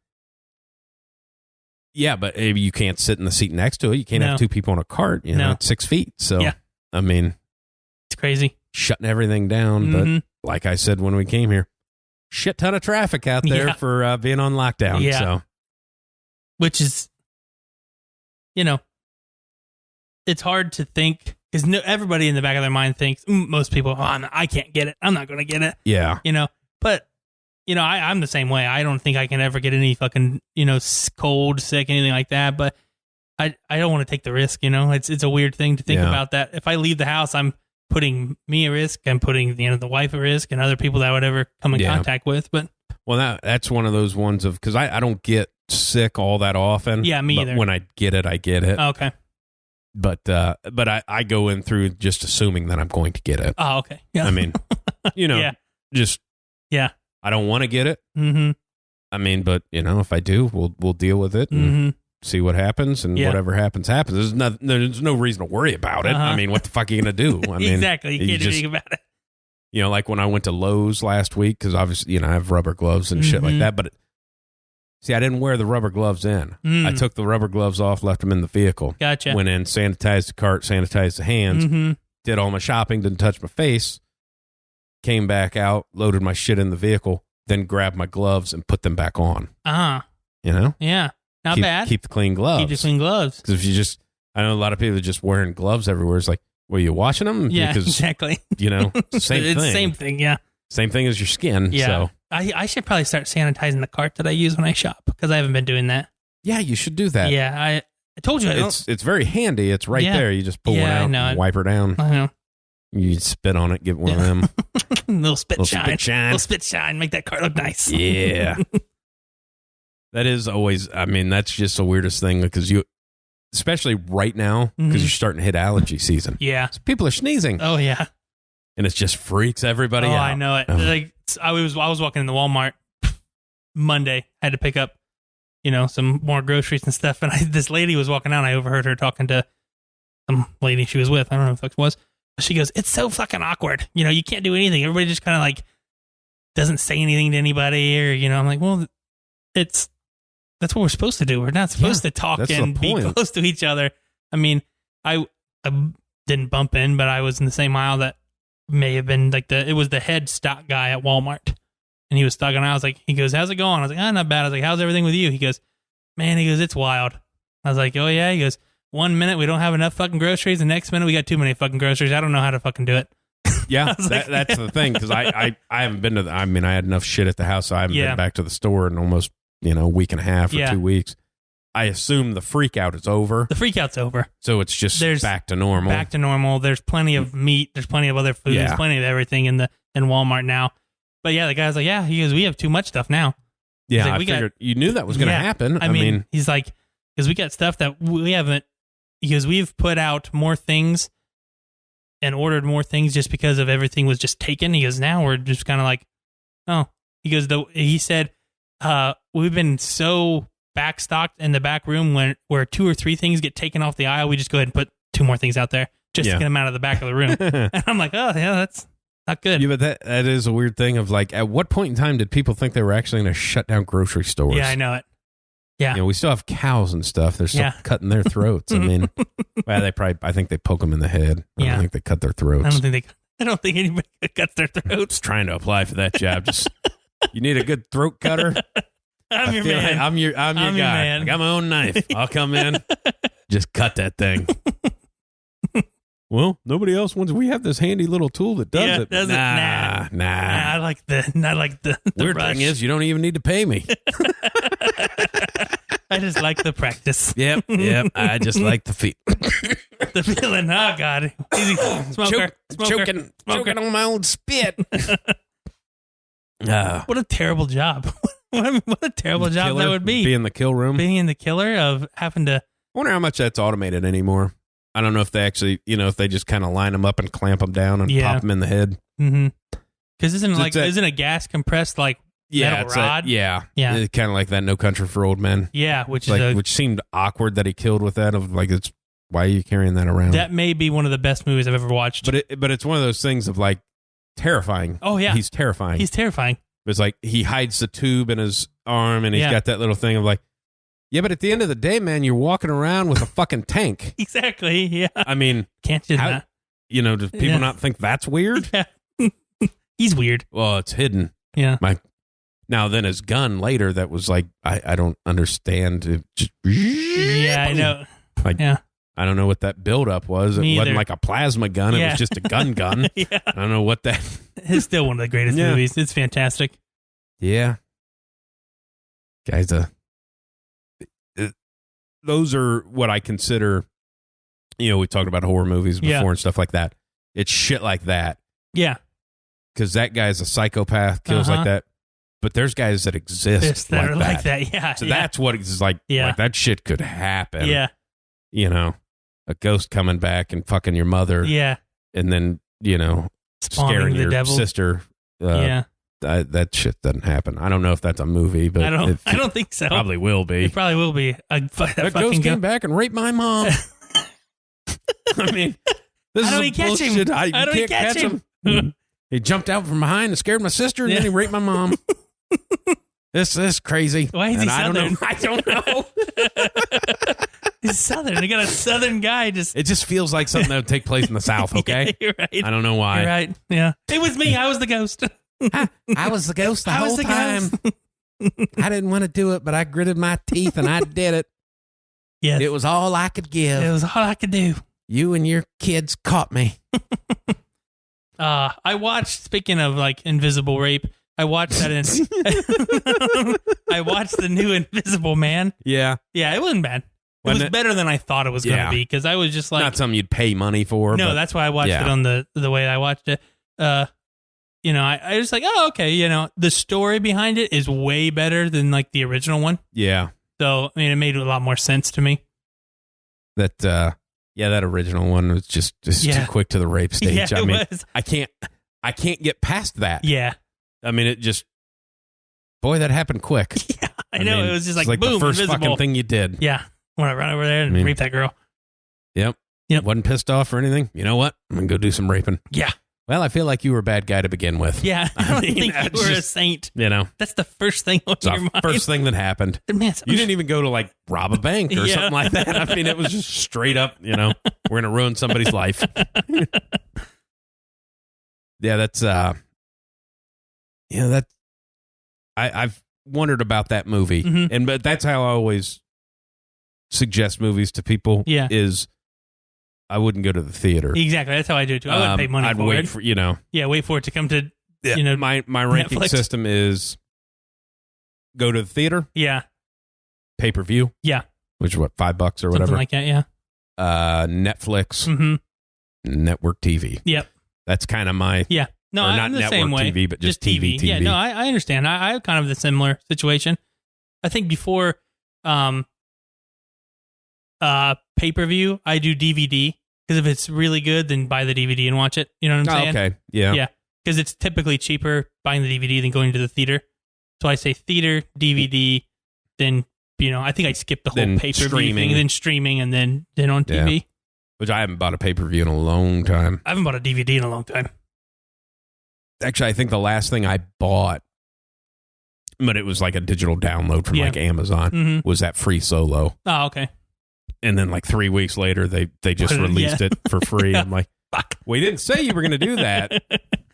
you can't sit in the seat next to it. You can't have two people in a cart, at 6 feet. So, it's crazy. Shutting everything down. But like I said when we came here, shit ton of traffic out there for being on lockdown. Yeah. So. Which is, it's hard to think, because everybody in the back of their mind thinks, most people, I can't get it. I'm not going to get it. Yeah. But, I'm the same way. I don't think I can ever get any fucking, cold, sick, anything like that. But I don't want to take the risk, It's a weird thing to think about that. If I leave the house, I'm putting me at risk. I'm putting, the wife at risk and other people that I would ever come in contact with. But that's one of those ones of, because I don't get sick all that often. Yeah, me either. When I get it, I get it. Oh, okay. But I go in through just assuming that I'm going to get it. Oh, okay. Yeah. I mean, I don't want to get it. Mm-hmm. I mean, but if I do, we'll deal with it and see what happens, and whatever happens. There's no reason to worry about it. I mean, what the fuck are you gonna do? I mean, exactly. You can't do anything about it. Like when I went to Lowe's last week, because obviously I have rubber gloves and shit like that, but see, I didn't wear the rubber gloves in. I took the rubber gloves off, left them in the vehicle. Gotcha. Went in, sanitized the cart, sanitized the hands, did all my shopping, didn't touch my face, came back out, loaded my shit in the vehicle, then grabbed my gloves and put them back on. Yeah. Not bad. Keep the clean gloves. Keep the clean gloves. Because if I know a lot of people are just wearing gloves everywhere. It's like, were you washing them? Yeah, because, exactly. Same thing. Same thing, yeah. Same thing as your skin. Yeah. So. I should probably start sanitizing the cart that I use when I shop, because I haven't been doing that. Yeah, you should do that. Yeah, I told you. It's very handy. It's right there. You just pull one out and wipe her down. I know. You spit on it, get one of them. Little spit shine. Make that cart look nice. Yeah. That is always, that's just the weirdest thing, because especially right now, because you're starting to hit allergy season. Yeah. So people are sneezing. Oh, yeah. And it just freaks everybody out. I know it. Like, I was walking in the Walmart Monday. I had to pick up, some more groceries and stuff. And this lady was walking out. And I overheard her talking to some lady she was with. I don't know who the fuck it was. But she goes, "It's so fucking awkward. You can't do anything. Everybody just kind of like doesn't say anything to anybody." Or, I'm like, well, that's what we're supposed to do. We're not supposed to talk and be close to each other. I mean, I didn't bump in, but I was in the same aisle that may have been like it was the head stock guy at Walmart, and he was stocking. I was like, he goes, "How's it going?" I was like, "Not bad." I was like, "How's everything with you?" He goes, "Man," he goes, "it's wild." I was like, "Oh yeah." He goes, "1 minute we don't have enough fucking groceries, the next minute we got too many fucking groceries. I don't know how to fucking do it." Yeah, that's the thing, because I haven't been to I had enough shit at the house, so I haven't been back to the store in almost a week and a half or 2 weeks. I assume the freak out is over. The freak out's over. So it's just back to normal. Back to normal. There's plenty of meat. There's plenty of other food. There's plenty of everything in Walmart now. But yeah, the guy's like, yeah, he goes, "We have too much stuff now." Yeah, like, I figured you knew that was going to happen. I mean, he's like, because we got stuff that we haven't, because we've put out more things and ordered more things just because of everything was just taken. He goes, now we're just kind of like, oh. He goes, he said, we've been so backstocked in the back room where 2 or 3 things get taken off the aisle, we just go ahead and put 2 more things out there just to get them out of the back of the room. And I'm like, oh yeah, that's not good. Yeah, but that is a weird thing of like, at what point in time did people think they were actually going to shut down grocery stores? Yeah, I know it. Yeah. We still have cows and stuff. They're still cutting their throats. I mean, Well, I think they poke them in the head. I don't think they cut their throats. I don't think anybody cuts their throats. Just trying to apply for that job. You need a good throat cutter? I'm your man. Like I'm your guy. Man. I got my own knife. I'll come in. Just cut that thing. Well, nobody else wants. We have this handy little tool that does it. Does nah. I like the weird brush. thing is, you don't even need to pay me. I just like the practice. Yep. I just like the feet. The feeling. Oh God, easy. Choking on my own spit. What a terrible job. What a terrible job killer, that would be. Being the kill room. Being the killer of having to. I wonder how much that's automated anymore. I don't know if they actually, if they just kind of line them up and clamp them down and pop them in the head. Mm-hmm. Because isn't a gas compressed like metal rod? Yeah. It's kind of like that No Country for Old Men. Yeah, which seemed awkward that he killed with that. Of like, why are you carrying that around? That may be one of the best movies I've ever watched. But it's one of those things of like terrifying. Oh yeah, he's terrifying. It's like he hides the tube in his arm and he's got that little thing of like, yeah, but at the end of the day, man, you're walking around with a fucking tank. Exactly. Yeah. I mean, can't you not? Do people not think that's weird? Yeah. He's weird. Well, it's hidden. Yeah. Now then his gun later, that was like, I don't understand. It just, I know. I don't know what that buildup was. It wasn't like a plasma gun. It was just a gun. Yeah. I don't know what that. It's still one of the greatest movies. It's fantastic. Yeah. Guys, those are what I consider, we talked about horror movies before and stuff like that. It's shit like that. Yeah. Because that guy's a psychopath, kills like that. But there's guys that exist that are like that. Yeah. So that's what it's like. Yeah. Like that shit could happen. Yeah. A ghost coming back and fucking your mother. Yeah. And then, scaring your devil. Sister. That shit doesn't happen. I don't know if that's a movie, but I don't think so. Probably will be. It probably will be. That ghost came back and raped my mom. I mean, this How is do we catch him? How do we catch him? He jumped out from behind and scared my sister, and then he raped my mom. This is crazy. Why is he Southern? I don't know. He's Southern. They got a Southern guy. It just feels like something that would take place in the South. Okay, you're right. I don't know why. You're right. Yeah, it was me. I was the ghost. I was the ghost the whole time. I didn't want to do it, but I gritted my teeth and I did it. Yes. It was all I could give. It was all I could do. You and your kids caught me. I watched, speaking of like invisible rape, I watched that I watched the new Invisible Man. Yeah. Yeah, it wasn't bad. It was better than I thought it was going to be, because I was just like... Not something you'd pay money for. No, that's why I watched it on the way I watched it. I was like, oh, okay, the story behind it is way better than like the original one. Yeah. So, I mean, it made a lot more sense to me. That, that original one was just too quick to the rape stage. Yeah, I mean, was. I can't get past that. Yeah. I mean, boy, that happened quick. Yeah, I know. Mean, it was just like boom, the first invisible. fucking thing you did. Yeah. I want to run over there and rape that girl. Yep. Wasn't pissed off or anything. You know what? I'm going to go do some raping. Yeah. Well, I feel like you were a bad guy to begin with. Yeah. I don't think you were a saint. That's the first thing on your mind. First thing that happened. Man, you didn't even go to like rob a bank or something like that. I mean, it was just straight up, we're going to ruin somebody's life. Yeah, that's, I've wondered about that movie. But that's how I always suggest movies to people. Yeah. Is I wouldn't go to the theater. Exactly. That's how I do it too. I wouldn't pay money I'd for wait it. for, Yeah, wait for it to come to, my ranking Netflix. system is go to the theater. Yeah. Pay-per-view. Yeah. Which is what, $5 or whatever. Something like that, yeah. Netflix. Network TV. Yep. That's kind of my... Yeah. No, not the network same way. TV, but just TV. Yeah, no, I understand. I have kind of the similar situation. I think before pay-per-view, I do DVD, because if it's really good, then buy the DVD and watch it. You know what I'm saying? Okay, yeah. Yeah, because it's typically cheaper buying the DVD than going to the theater. So I say theater, DVD, then, I think I skipped the whole pay-per-view thing, then streaming, and then on TV. Yeah. Which I haven't bought a pay-per-view in a long time. I haven't bought a DVD in a long time. Actually, I think the last thing I bought, but it was like a digital download from like Amazon, was that Free Solo. Oh, okay. And then like 3 weeks later, they just released it for free. I'm like, fuck. We didn't say you were going to do that.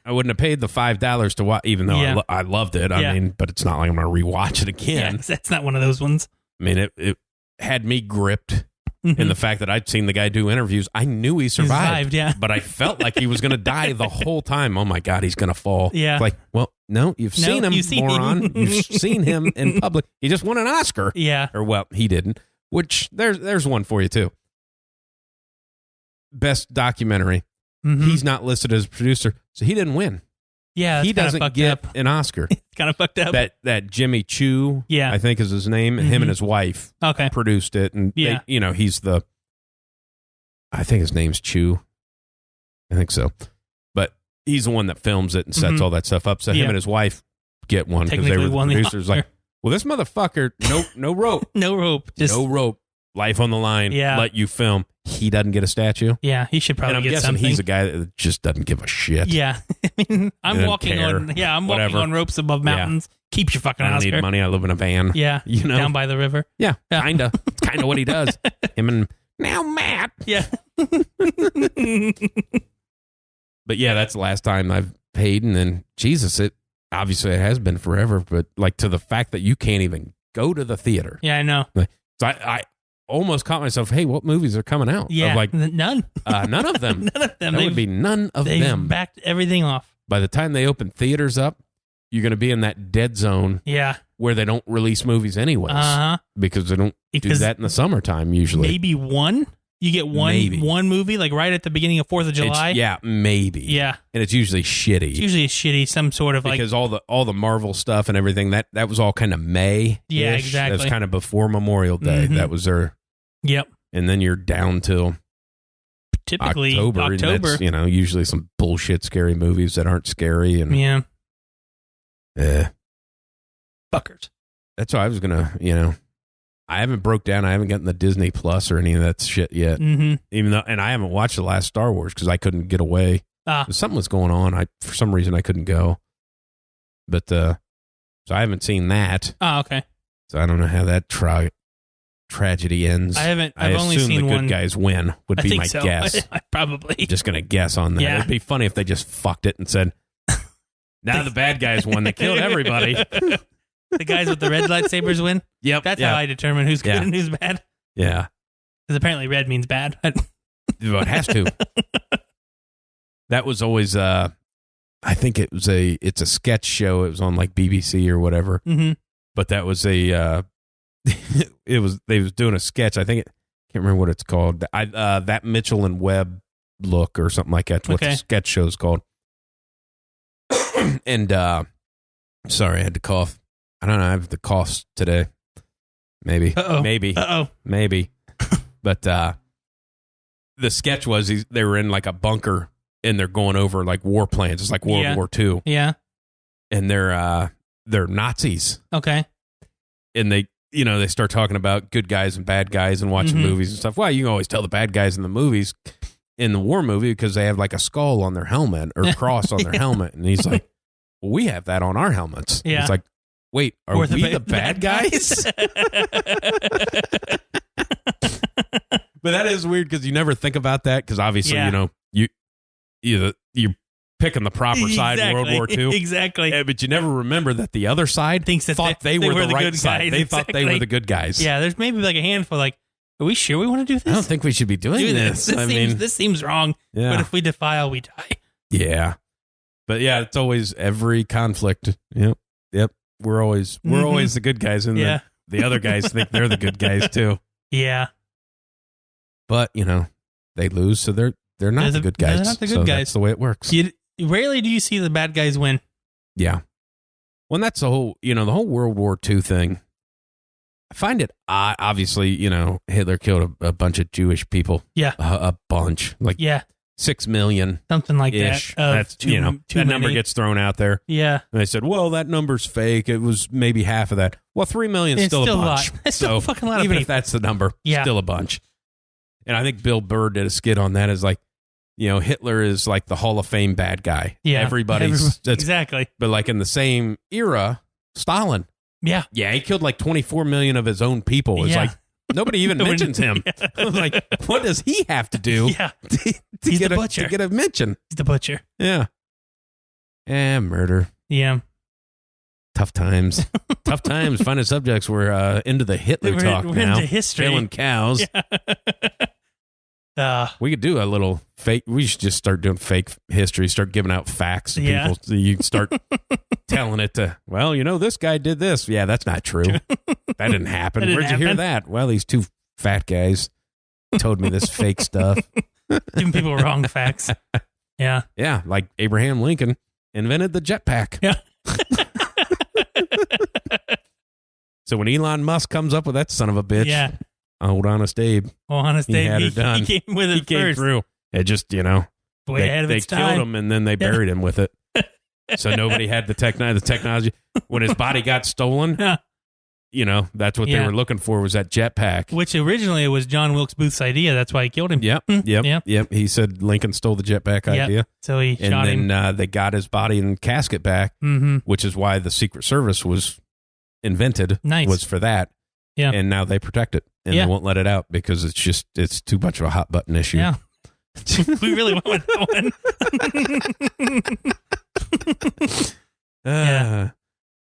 I wouldn't have paid the $5 to watch, even though I loved it. I mean, but it's not like I'm going to rewatch it again. Yeah, that's not one of those ones. I mean, it had me gripped in the fact that I'd seen the guy do interviews. I knew he survived, but I felt like he was going to die the whole time. Oh my God, he's going to fall. Yeah. It's like, well, no, you've seen him, moron. You've seen him in public. He just won an Oscar. Yeah. Or, well, he didn't, which there's one for you too. Best documentary. He's not listed as a producer, so he didn't win. Yeah, he doesn't get an Oscar. It's kind of fucked up. That Jimmy Chu, I think is his name. Him and his wife, produced it, and they, he's the. I think his name's Chu. I think so, but he's the one that films it and sets all that stuff up. So him and his wife get one because they were the producers. Like, well, this motherfucker, no rope, no rope, life on the line. Yeah, let you film. He doesn't get a statue. Yeah, he should probably get something. He's a guy that just doesn't give a shit. Yeah, I mean, I'm walking on ropes above mountains. Keeps your fucking Oscar. I don't need money. I live in a van. Yeah, down by the river. Yeah, kinda. It's kind of what he does. Him and now Matt. Yeah. But yeah, that's the last time I've paid, and then Jesus, it has been forever. But like to the fact that you can't even go to the theater. Yeah, I know. So I almost caught myself, hey, what movies are coming out? Yeah, like none. None of them. None of them. That would be none of they've them. Backed everything off. By the time they open theaters up, you're going to be in that dead zone. Yeah. Where they don't release movies anyways. Because they don't do that in the summertime usually. Maybe one. You get one movie like right at the beginning of 4th of July. Maybe. Yeah. And it's usually shitty. It's usually shitty, some sort of because all the Marvel stuff and everything, that was all kind of May. Yeah, exactly. That was kind of before Memorial Day. That was their. Yep. And then you're down till typically October. And that's, usually some bullshit scary movies that aren't scary. And fuckers. That's why I was gonna, I haven't broke down. I haven't gotten the Disney Plus or any of that shit yet. Even though, and I haven't watched the last Star Wars because I couldn't get away. Something was going on. For some reason I couldn't go. But so I haven't seen that. Oh, okay. So I don't know how that tragedy ends. I've only seen the one. Good guys win would be my guess. Probably. Just gonna guess on that. Yeah. It'd be funny if they just fucked it and said, "Now the bad guys won. They killed everybody." The guys with the red lightsabers win? Yep. That's how I determine who's good and who's bad. Yeah. Because apparently red means bad. Well, it has to. That was always, I think it's a sketch show. It was on like BBC or whatever. But that was they was doing a sketch. I think can't remember what it's called. That Mitchell and Webb look or something like that. What the sketch show's called. And, sorry, I had to cough. I don't know. I have the coughs today. Maybe. Maybe. But the sketch was they were in like a bunker and they're going over like war plans. It's like World War II. Yeah. And they're Nazis. Okay. And they start talking about good guys and bad guys and watching movies and stuff. Well, you can always tell the bad guys in the movies, in the war movie, because they have like a skull on their helmet or cross on their helmet. And he's like, well, we have that on our helmets. Yeah. It's like, wait, are we the bad guys? But that is weird because you never think about that because obviously, you're picking the proper side in World War II. Exactly. But you never remember that the other side thought they were the right side. They thought they were the good guys. Yeah, there's maybe like a handful like, are we sure we want to do this? I don't think we should be doing this. This seems wrong. Yeah. But if we defile, we die. Yeah. But yeah, it's always every conflict. Yep. We're always the good guys, and the other guys think they're the good guys too. Yeah. But they lose, so they're not the good guys. They're not the good guys. That's the way it works. Rarely do you see the bad guys win. Yeah. Well, that's the whole World War II thing. I find it odd. Obviously, Hitler killed a bunch of Jewish people. Yeah. A bunch. 6 million. Something like ish. that. That's, that number gets thrown out there. Yeah. And they said, well, that number's fake. It was maybe half of that. Well, 3 million is still a bunch. It's still a fucking lot of even people. If that's the number, still a bunch. And I think Bill Burr did a skit on that as like, Hitler is like the Hall of Fame bad guy. Yeah. Everybody's exactly. But like in the same era, Stalin. Yeah. Yeah, he killed like 24 million of his own people. It's like Nobody even mentions him. Yeah. I'm like, what does he have to do? Yeah. He's the butcher. To get a mention. He's the butcher. Yeah. Murder. Yeah. Tough times. Tough times. Finding subjects. We're into the Hitler talk we're now. Into history. Killing cows. Yeah. We could do a little fake. We should just start doing fake history. Start giving out facts to people. So you can start telling it to, well, this guy did this. Yeah, that's not true. That didn't happen. Where'd you hear that? Well, these two fat guys told me this fake stuff. Giving people wrong facts. Yeah. Yeah, like Abraham Lincoln invented the jetpack. Yeah. So when Elon Musk comes up with that son of a bitch, old Honest Abe. Honest Abe, had it done. He came with it He came through. It just, way ahead of its time. They killed him and then they buried him with it. So nobody had the technology. When his body got stolen, that's what they were looking for, was that jetpack. Which originally it was John Wilkes Booth's idea. That's why he killed him. Yep. He said Lincoln stole the jetpack idea. So he shot him. And then they got his body and casket back, which is why the Secret Service was invented. Nice. Was for that. Yeah. And now they protect it. And they won't let it out because it's too much of a hot button issue. Yeah. We really went with that one.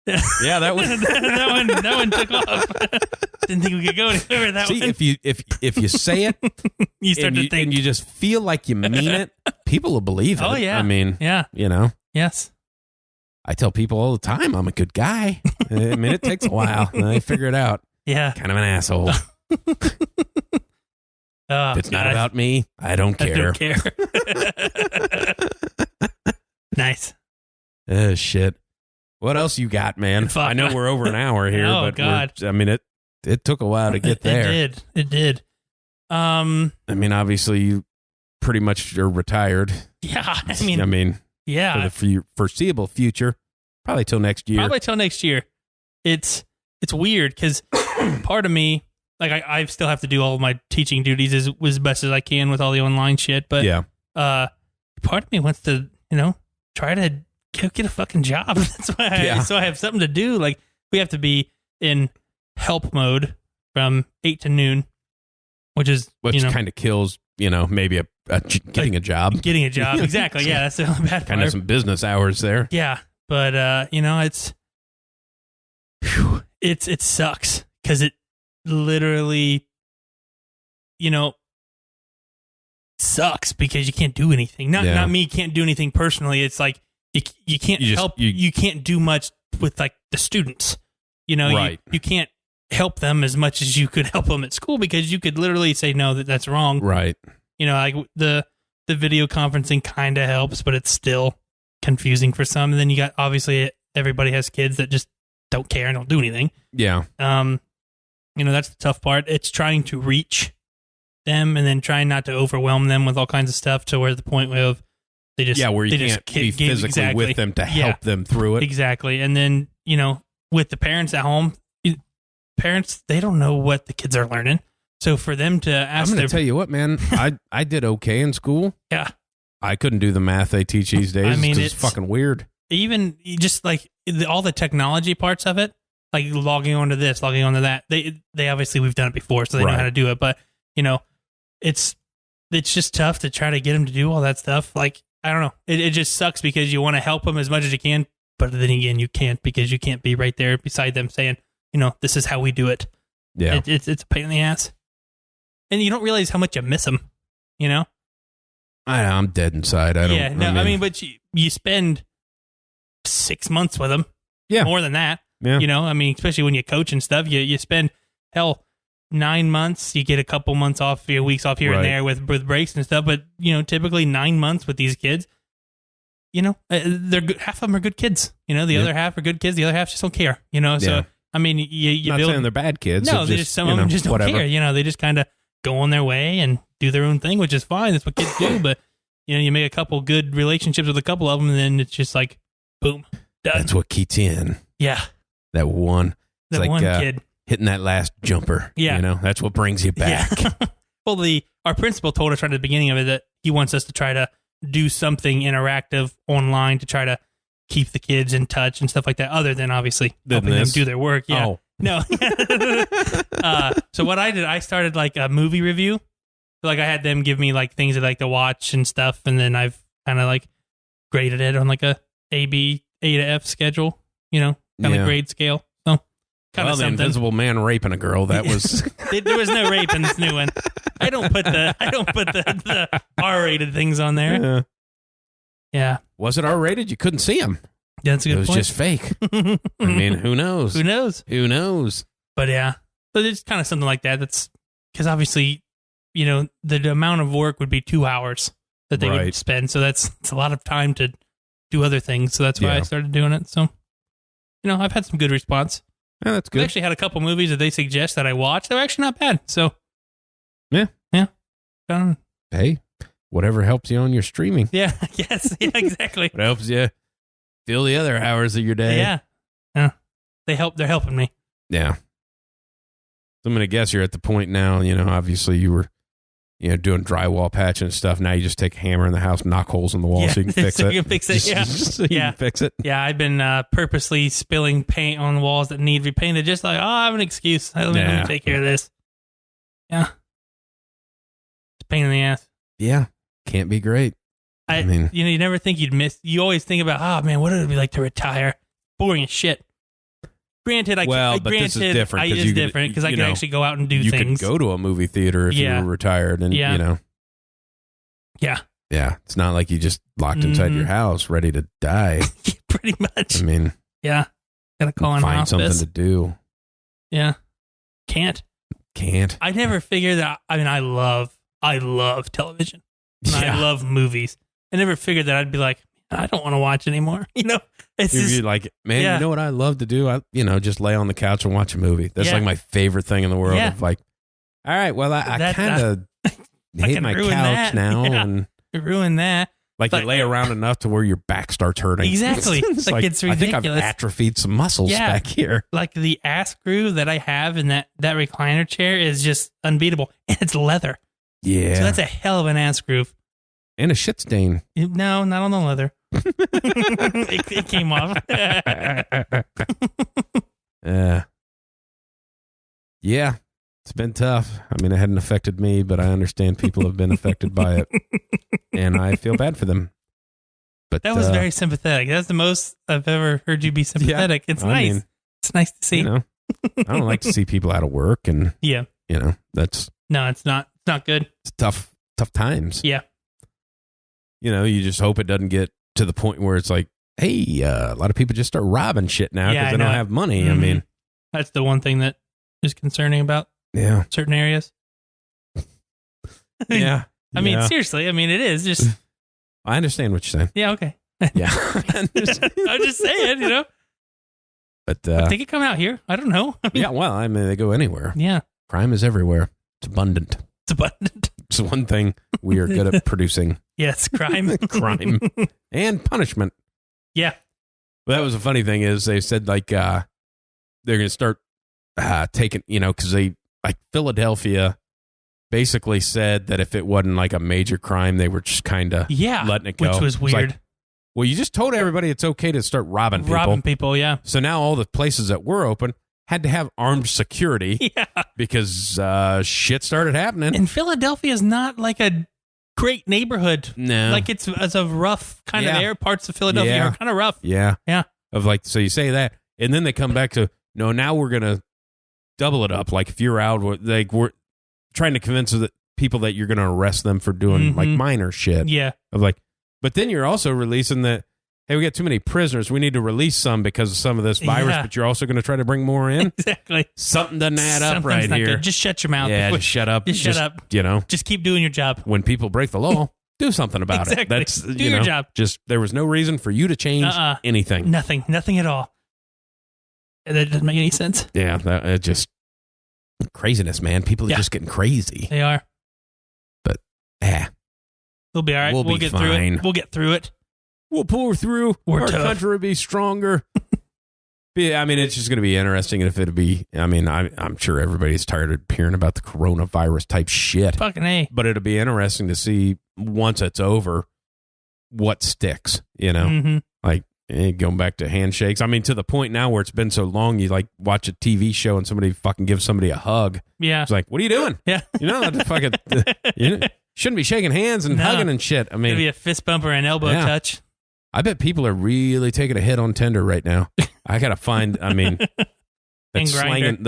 Yeah, that was that one took off. Didn't think we could go anywhere with that one. If you say it, you start to think, and you just feel like you mean it, people will believe it. Oh yeah, I mean, yes. I tell people all the time I'm a good guy. I mean, it takes a while, and I figure it out. Yeah, kind of an asshole. If it's not about me, I don't care. I don't care. Nice. Oh shit. What else you got, man? Fuck. I know we're over an hour here, but God. I mean, it took a while to get there. It did. I mean, obviously, you pretty much are retired. Yeah, for the foreseeable future, probably till next year. It's weird because part of me, like, I still have to do all of my teaching duties as best as I can with all the online shit, but part of me wants to, try to get a fucking job. That's why so I have something to do. Like, we have to be in help mode from 8 to noon, which kind of kills, maybe getting a job. Getting a job, exactly. Yeah, that's the only bad part. Kind of some business hours there. Yeah, but it sucks because it literally, sucks because you can't do anything. Not me can't do anything personally. It's like you can't help. You can't do much with like the students. Right. You can't help them as much as you could help them at school because you could literally say no, that's wrong. Right. Like the video conferencing kind of helps, but it's still confusing for some. And then you got, obviously, everybody has kids that just don't care and don't do anything. Yeah. That's the tough part. It's trying to reach them and then trying not to overwhelm them with all kinds of stuff to where the point of they just where you can't be physically with them to help them through it. Exactly. And then, with the parents at home, parents, they don't know what the kids are learning. So for them to ask, I'm going to tell you what, man, I did okay in school. Yeah. I couldn't do the math they teach these days. I mean, it's fucking weird. Even just like all the technology parts of it, like logging onto this, logging onto that. They obviously, we've done it before, so they know how to do it. But it's just tough to try to get them to do all that stuff. Like, I don't know. It just sucks because you want to help them as much as you can, but then again, you can't because you can't be right there beside them saying, this is how we do it. Yeah, it's a pain in the ass, and you don't realize how much you miss them. I'm dead inside. I don't. Yeah, no, I mean, but you spend 6 months with them. Yeah, more than that. Yeah, I mean, especially when you coach and stuff, you spend 9 months. You get a couple months off, weeks off here and there with breaks and stuff. But typically 9 months with these kids. They're good. Half of them are good kids. The other half are good kids. The other half just don't care. So I mean, you not saying they're bad kids. No, they just some of them just don't care. They just kind of go on their way and do their own thing, which is fine. That's what kids do. But you make a couple good relationships with a couple of them, and then it's just like, boom, done. That's what keeps you in. Yeah, that one. It's that like, one kid hitting that last jumper. Yeah, that's what brings you back. Yeah. Well, our principal told us right at the beginning of it that he wants us to try to do something interactive online to try to keep the kids in touch and stuff like that, other than obviously helping them do their work. Yeah. Oh, No. So what I did, I started like a movie review. Like I had them give me like things I'd like to watch and stuff, and then I've kind of like graded it on like a A, B, A to F schedule, kind of grade scale. So kind of the Invisible Man raping a girl, that was there was no rape in this new one. I don't put the R-rated things on there. Yeah. Was it R-rated? You couldn't see him. Yeah, that's a good point. It was just fake. I mean, who knows? Who knows? But yeah, but it's kind of something like that. That's because obviously, the amount of work would be 2 hours that they would spend. So it's a lot of time to do other things. So that's why I started doing it. So, I've had some good response. Yeah, that's good. I've actually had a couple movies that they suggest that I watch. They're actually not bad. So, yeah. Hey, whatever helps you on your streaming. Yeah, yes, yeah, exactly. What helps you fill the other hours of your day. Yeah. They're helping me. Yeah. So I'm going to guess you're at the point now, obviously you were, doing drywall patching and stuff. Now you just take a hammer in the house, knock holes in the wall so you can fix it. You can fix it, yeah. So you can fix it. Yeah, I've been purposely spilling paint on walls that need to be painted, just like, I have an excuse. Let me take care of this. Yeah. It's a pain in the ass. Yeah. Can't be great. I mean, you never think you'd miss. You always think about, oh man, what would it be like to retire? Boring as shit. Granted, this is different. It is different because I can actually go out and do things. You could go to a movie theater if you were retired, and Yeah. Yeah, it's not like you just locked inside your house, ready to die. Pretty much. I mean, yeah, gotta call in find hospice. something to do. Yeah, can't. I never figured that. I mean, I love television. And I love movies. I never figured that I'd be like, I don't want to watch anymore. It's You'd just be like, man, you know what I love to do? I just lay on the couch and watch a movie. That's like my favorite thing in the world. Of like, all right, well, I kind of hate my couch now, and ruin that. Like you lay around enough to where your back starts hurting. Exactly. It's ridiculous. I think I've atrophied some muscles back here. Like the ass groove that I have in that recliner chair is just unbeatable, and it's leather. Yeah, so that's a hell of an ass groove. And a shit stain. No, not on the leather. it came off. Yeah, it's been tough. I mean, it hadn't affected me, but I understand people have been affected by it, and I feel bad for them. But that was very sympathetic. That's the most I've ever heard you be sympathetic. It's nice. It's nice to see. I don't like to see people out of work, and that's it's not good. It's tough times. Yeah. You just hope it doesn't get to the point where it's like, hey, a lot of people just start robbing shit now because they don't have money. I mean, that's the one thing that is concerning about certain areas. Yeah. I mean, seriously, it is just. I understand what you're saying. Yeah, okay. Yeah. I'm just saying, But I think it come out here. I don't know. They go anywhere. Yeah. Crime is everywhere. It's abundant. It's one thing we are good at producing. Yes, crime. Crime. And punishment. Yeah. Well, that was a funny thing is they said they're going to start taking, because Philadelphia basically said that if it wasn't like a major crime, they were just kind of letting it go. Which was weird. Like, well, you just told everybody it's okay to start robbing people. Yeah. So now all the places that were open had to have armed security because shit started happening. And Philadelphia is not like a great neighborhood. No. Like it's a rough kind of air. Parts of Philadelphia are kind of rough. Yeah. Yeah. So you say that, and then they come back to, no, now we're going to double it up. Like if you're out, we're trying to convince the people that you're going to arrest them for doing like minor shit. Yeah. But then you're also releasing that, hey, we got too many prisoners. We need to release some because of some of this virus, but you're also going to try to bring more in? Exactly. Something doesn't add up right here. Good. Just shut your mouth. Yeah, just shut up. Just shut up. Just keep doing your job. When people break the law, do something about it. That's do your job. Just there was no reason for you to change anything. Nothing at all. That doesn't make any sense. Yeah, it just craziness, man. People are just getting crazy. They are. But we'll be all right. We'll get through it. We'll get through it. We'll pull through. Our tough. country will be stronger. It's just going to be interesting if it'll be. I'm sure everybody's tired of hearing about the coronavirus type shit. Fucking A. But it'll be interesting to see once it's over what sticks. Like Going back to handshakes. I mean, to the point now where it's been so long, you like watch a TV show and somebody fucking gives somebody a hug. Yeah. It's like, what are you doing? Yeah. You know, that fucking, you shouldn't be shaking hands and hugging and shit. I mean, maybe a fist bump or an elbow touch. I bet people are really taking a hit on Tinder right now. I got to find, I mean, those slanging,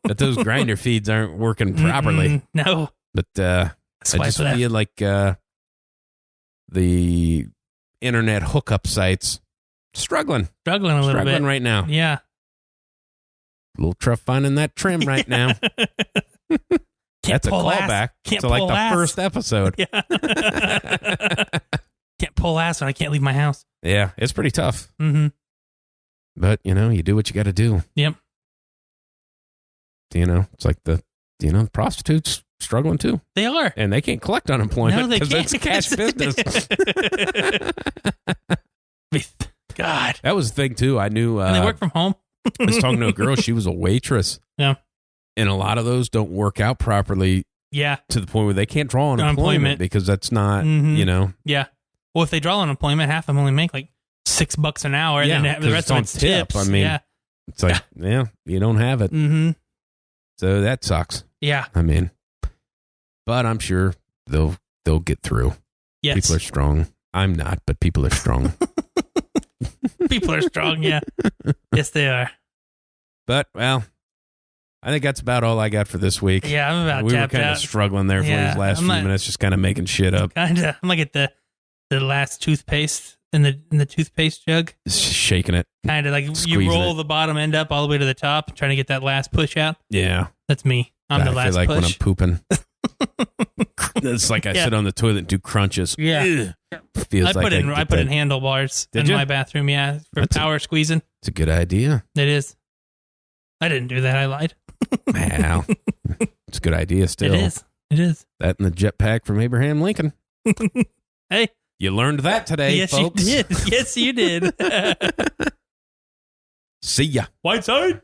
that those grinder feeds aren't working properly. No. But I just feel like the internet hookup sites struggling a little bit right now. Yeah. A little tough finding that trim right now. That's a callback to like the first episode. Yeah. Can't pull ass when I can't leave my house. Yeah, it's pretty tough. Mm-hmm. But, you do what you got to do. Yep. It's like the prostitutes struggling too. They are. And they can't collect unemployment because it's cash business. God. That was the thing too. I knew. And they work from home. I was talking to a girl. She was a waitress. Yeah. And a lot of those don't work out properly. Yeah. To the point where they can't draw unemployment because that's not, Yeah. Well, if they draw unemployment, half of them only make like $6 an hour. And then the rest of it's tips. I mean, it's like, you don't have it. Mm-hmm. So that sucks. Yeah. I mean, but I'm sure they'll get through. Yes. People are strong. I'm not, but people are strong. People are strong, yeah. Yes, they are. But, well, I think that's about all I got for this week. Yeah, I'm about we tapped were kind of struggling there for these last few minutes, just kind of making shit up. Kinda. I'm like at the last toothpaste in the toothpaste jug. Just shaking it. Kind of like you roll the bottom end up all the way to the top, trying to get that last push out. Yeah. That's me. I'm the last push. I feel like when I'm pooping. It's like I sit on the toilet and do crunches. Yeah. Feels I put in handlebars in my bathroom, for power squeezing. It's a good idea. It is. I didn't do that. I lied. Wow. It's a good idea still. It is. That and the jetpack from Abraham Lincoln. Hey. You learned that today, folks. Yes, you did. See ya. Wideside.